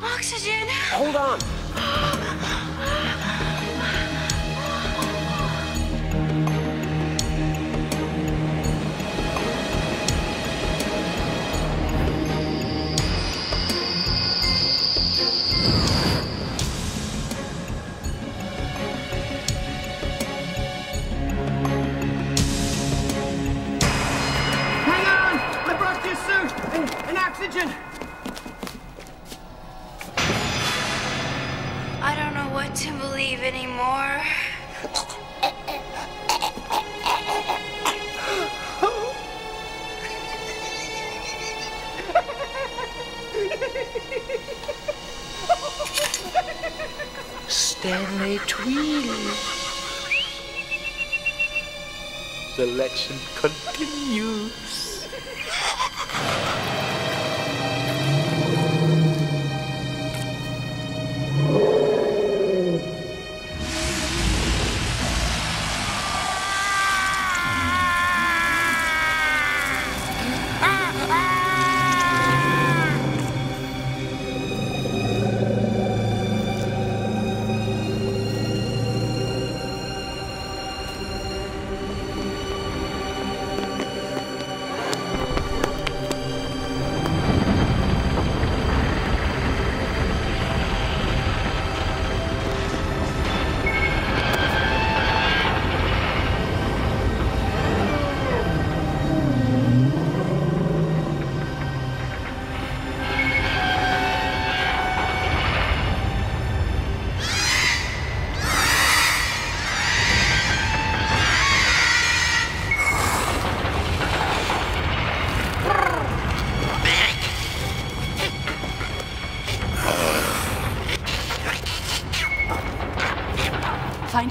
Oxygen. Hold on. Oxygen! I don't know what to believe anymore. Stanley Tweedle. The legend continues.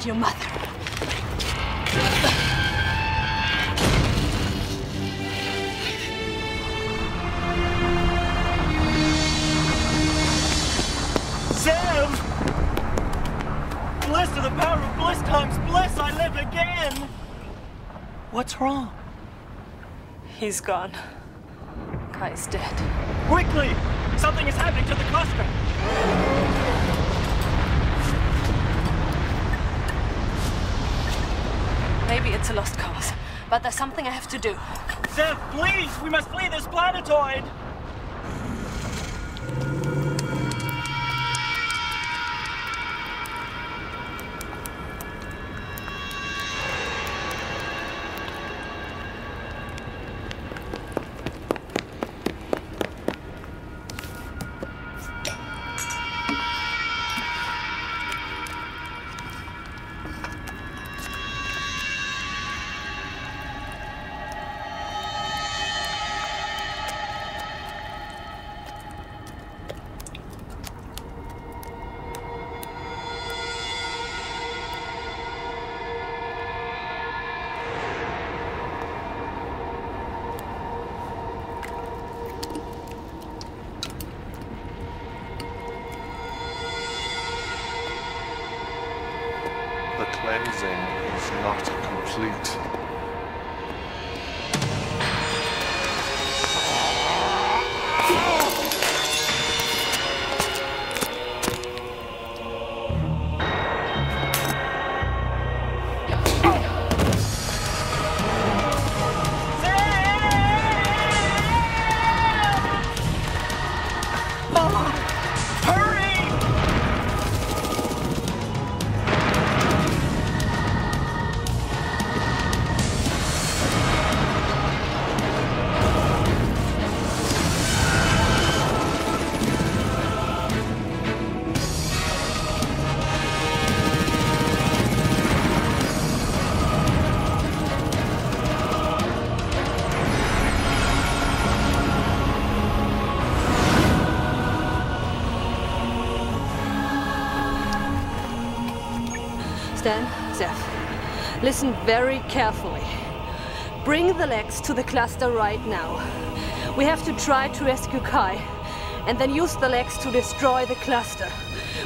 find your mother. Zev! Bliss to the power of bliss times bliss, I live again! What's wrong? He's gone. Kai's dead. Quickly! Something is happening to the cluster! Maybe it's a lost cause, but there's something I have to do. Zev, please! We must flee this planetoid! The cleansing is not complete. Stan, Zev, listen very carefully. Bring the Lexx to the cluster right now. We have to try to rescue Kai, and then use the Lexx to destroy the cluster.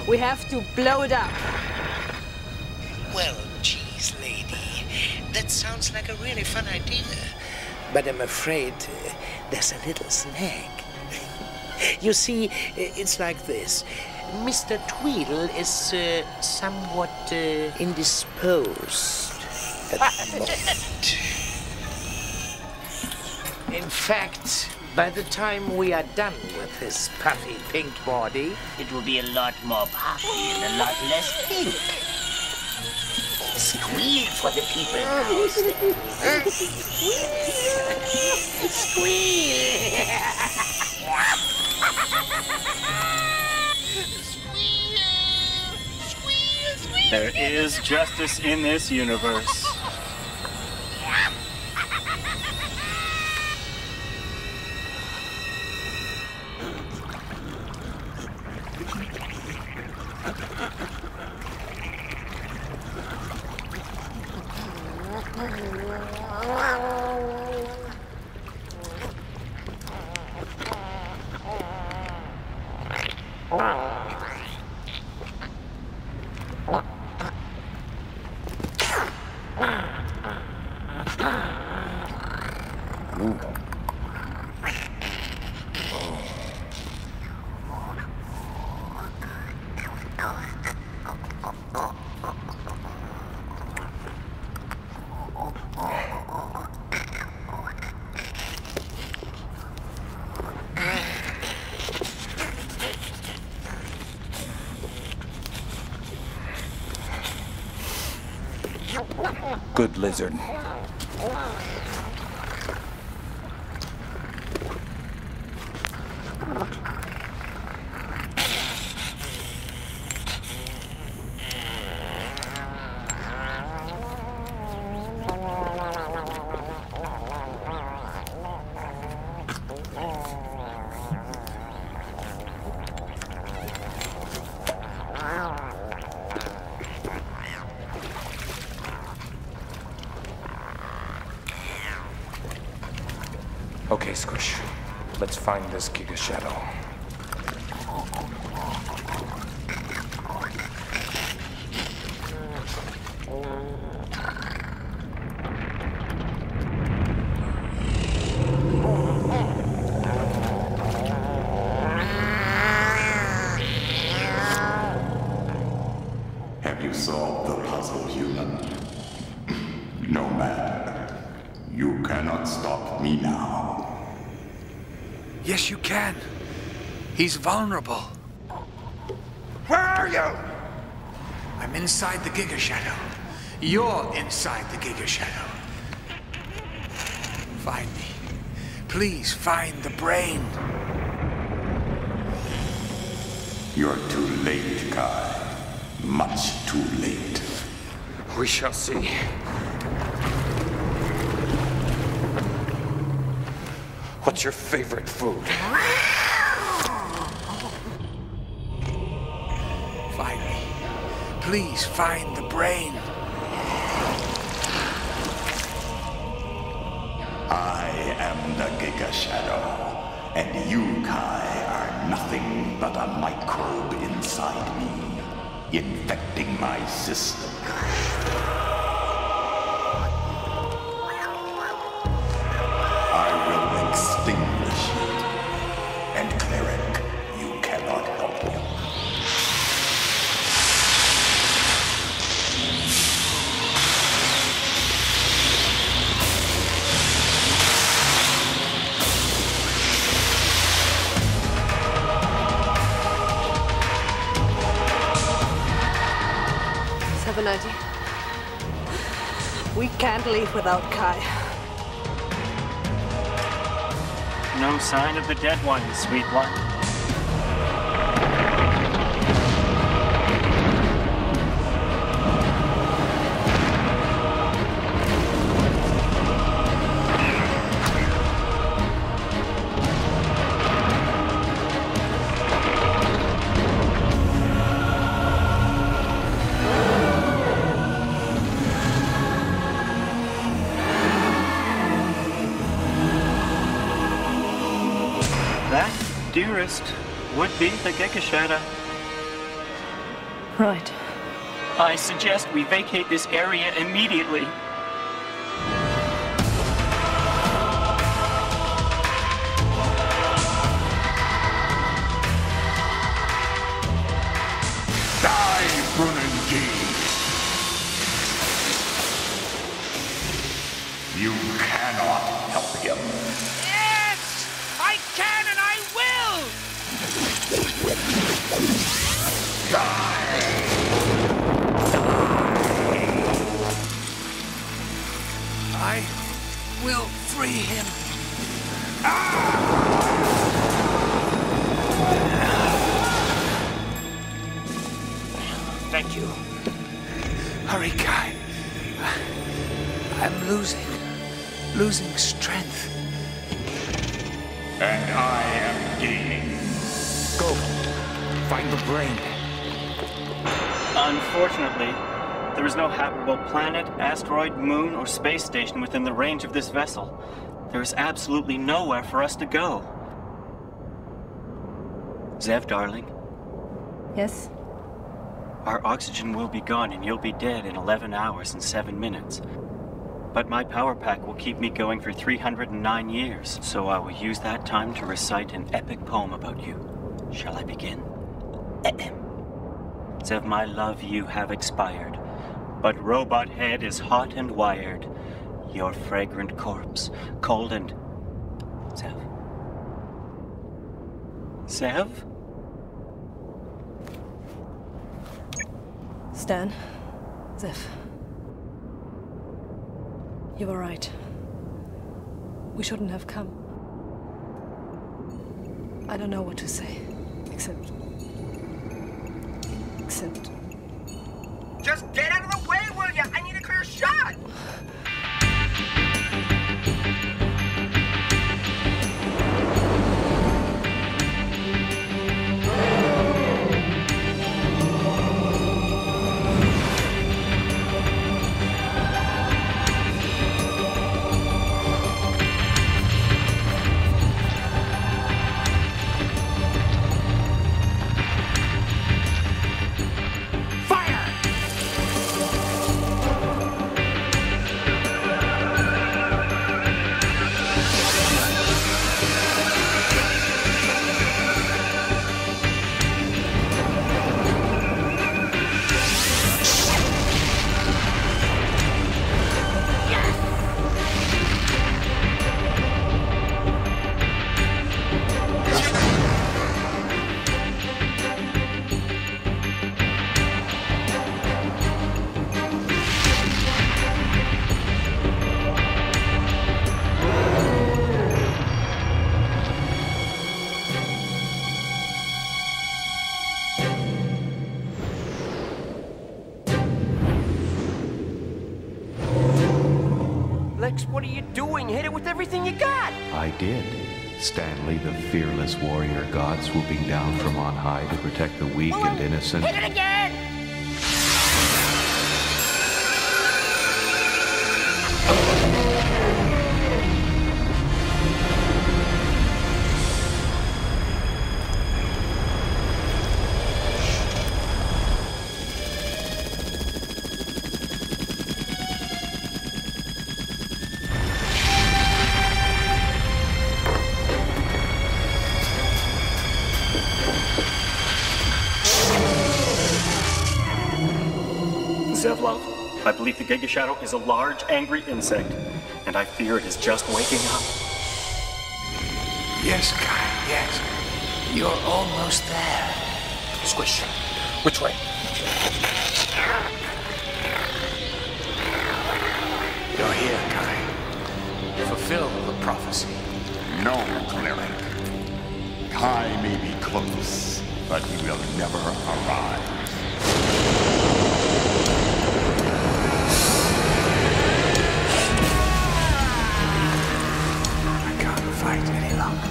We have to blow it up. Well, geez, lady, that sounds like a really fun idea. But I'm afraid there's a little snag. You see, it's like this. Mr. Tweedle is somewhat indisposed at the moment. In fact, by the time we are done with this puffy pink body, It will be a lot more puffy and a lot less pink. Squeal for the people now. There is justice in this universe. Good lizard. Okay, Squish. Let's find this Giga Shadow. Have you solved the puzzle, human? No matter. You cannot stop me now. Yes, you can. He's vulnerable. Where are you? I'm inside the Giga Shadow. You're inside the Giga Shadow. Find me. Please find the brain. You're too late, Kai. Much too late. We shall see. What's your favorite food? Find me. Please find the brain. I am the Giga Shadow, and you, Kai, are nothing but a microbe inside me, infecting my system. I will extinguish you, and Cleric, you cannot help him. We can't leave without Kai. No sign of the dead one, sweet one. Dearest would be the Giga Shadow. Right. I suggest we vacate this area immediately. Die, Brunanji! You cannot help him. Yes! I can and I will! I will free him. Thank you. Hurry, Kai. I'm losing strength. And I am gaining. Go. Find the brain. Unfortunately, there is no habitable planet, asteroid, moon, or space station within the range of this vessel. There is absolutely nowhere for us to go. Zev, darling. Yes? Our oxygen will be gone and you'll be dead in 11 hours and 7 minutes. But my power pack will keep me going for 309 years, so I will use that time to recite an epic poem about you. Shall I begin? Zev, my love, you have expired, but robot head is hot and wired. Your fragrant corpse, cold and... Zev? Zev? Stan, Zev. You were right. We shouldn't have come. I don't know what to say, except... Just get out of the way, will ya? I need a clear shot! Lexx, what are you doing? Hit it with everything you got! I did. Stanley, the fearless warrior god swooping down from on high to protect the weak and innocent. Hit it again! I believe the Giga Shadow is a large, angry insect, and I fear it is just waking up. Yes, Kai, yes. You're almost there. Squish. Which way? You're here, Kai. Fulfill the prophecy. No, cleric. Kai may be close, but he will never arrive. Fight any longer.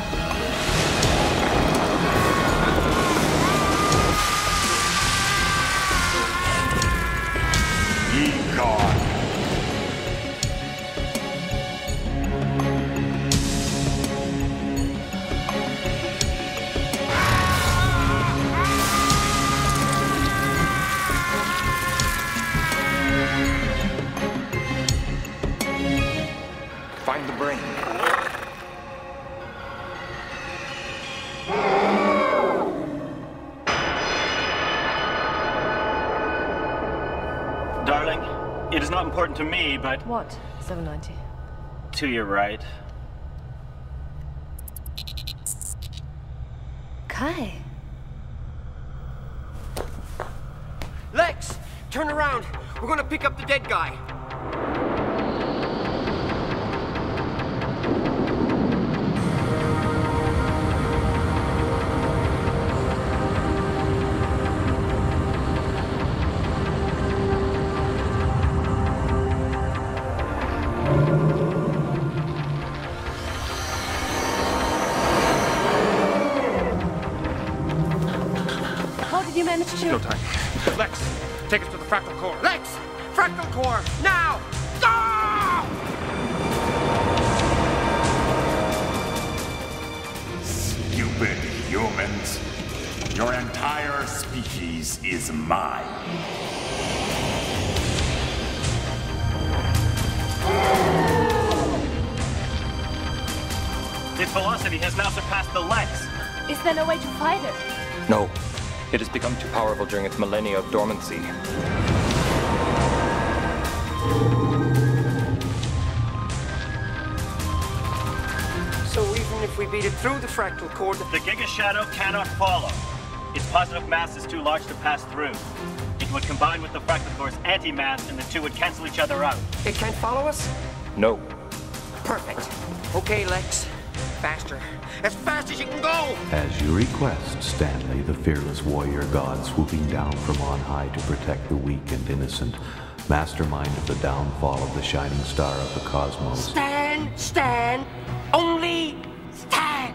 Ye God. Find the brain. Darling, it is not important to me, but... What, 790? To your right. Kai. Lexx, turn around. We're gonna pick up the dead guy. You managed to... No time. Lexx, take us to the fractal core. Lexx! Fractal core! Now! Go! Stupid humans. Your entire species is mine. Its velocity has now surpassed the Lexx. Is there no way to fight it? No. It has become too powerful during its millennia of dormancy. So even if we beat it through the fractal core, the Giga Shadow cannot follow. Its positive mass is too large to pass through. It would combine with the fractal core's anti-mass, and the two would cancel each other out. It can't follow us? No. Perfect. Okay, Lexx. Faster. As fast as you can go! As you request, Stanley, the fearless warrior god swooping down from on high to protect the weak and innocent, mastermind of the downfall of the shining star of the cosmos. Stand, only stand!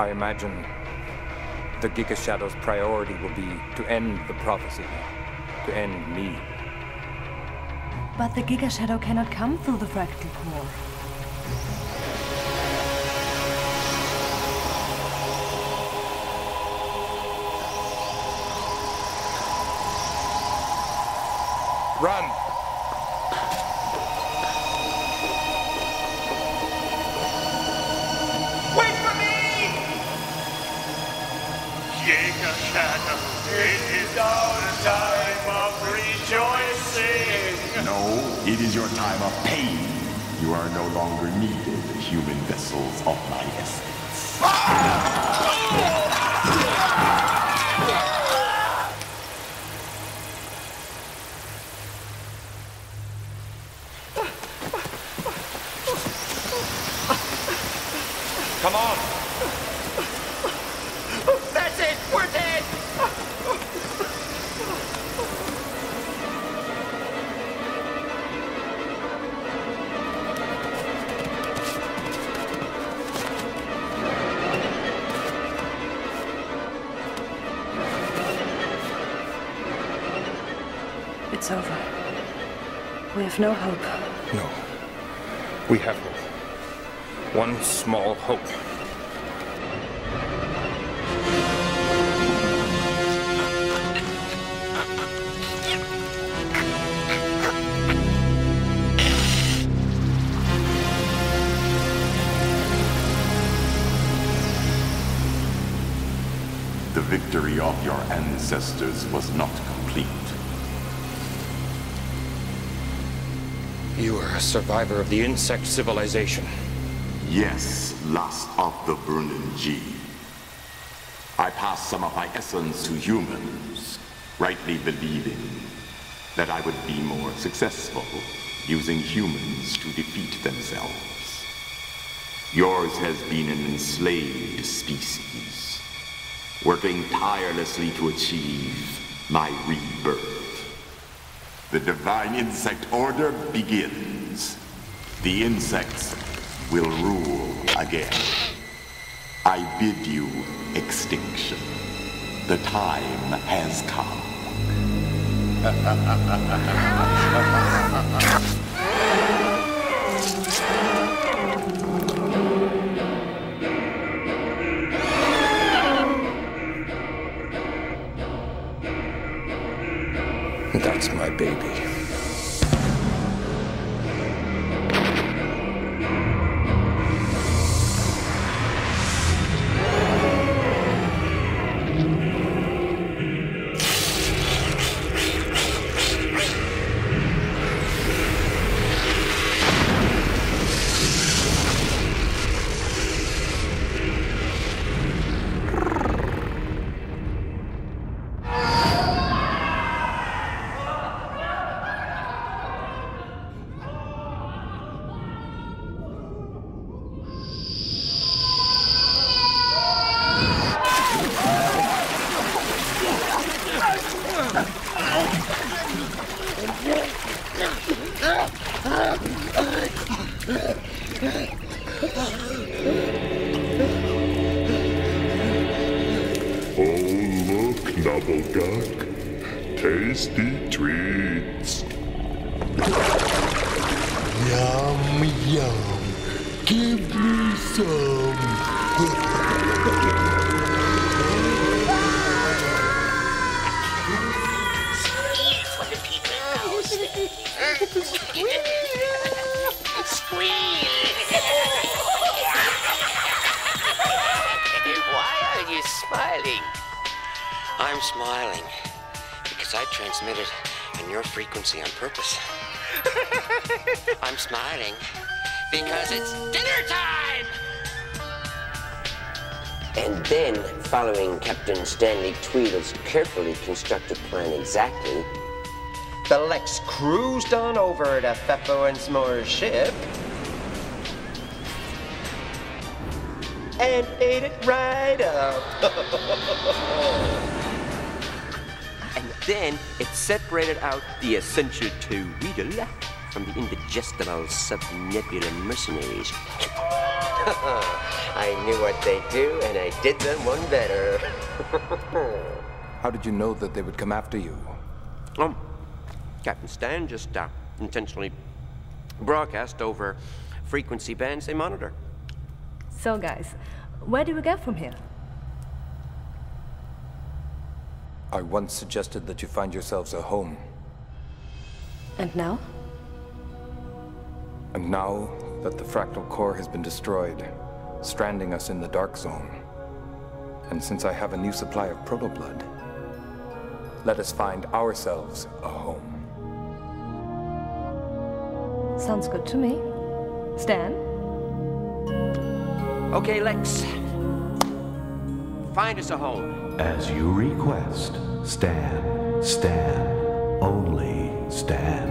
I imagine the Giga Shadow's priority will be to end the prophecy, to end me. But the Giga Shadow cannot come through the fractal core. Run! Wait for me! Giga Shadow, it is our time of rejoicing! No, it is your time of pain. You are no longer needed, human vessels of my essence. Come on! That's it! We're dead! It's over. We have no hope. No. We have hope. One small hope. The victory of your ancestors was not complete. You are a survivor of the insect civilization. Yes, last of the Brunning. I passed some of my essence to humans, rightly believing that I would be more successful using humans to defeat themselves. Yours has been an enslaved species, working tirelessly to achieve my rebirth. The divine insect order begins. The insects will rule again. I bid you extinction. The time has come. That's my baby. Tasty treats. Yum, yum. Give me some. Squeeze for the people house. Squeeze. Why are you smiling? I'm smiling because I transmitted on your frequency on purpose. I'm smiling because it's dinner time! And then, following Captain Stanley Tweedle's carefully constructed plan exactly, the Lexx cruised on over to Feppo and S'more's ship and ate it right up. And then it separated out the essential Tweedle from the indigestible subnebular mercenaries. I knew what they'd do, and I did them one better. How did you know that they would come after you? Captain Stan just intentionally broadcast over frequency bands they monitor. So, guys, where do we go from here? I once suggested that you find yourselves a home. And now? And now that the fractal core has been destroyed, stranding us in the dark zone, and since I have a new supply of proto-blood, let us find ourselves a home. Sounds good to me. Stan? Okay, Lexx. Find us a home. As you request, Stan, only Stan.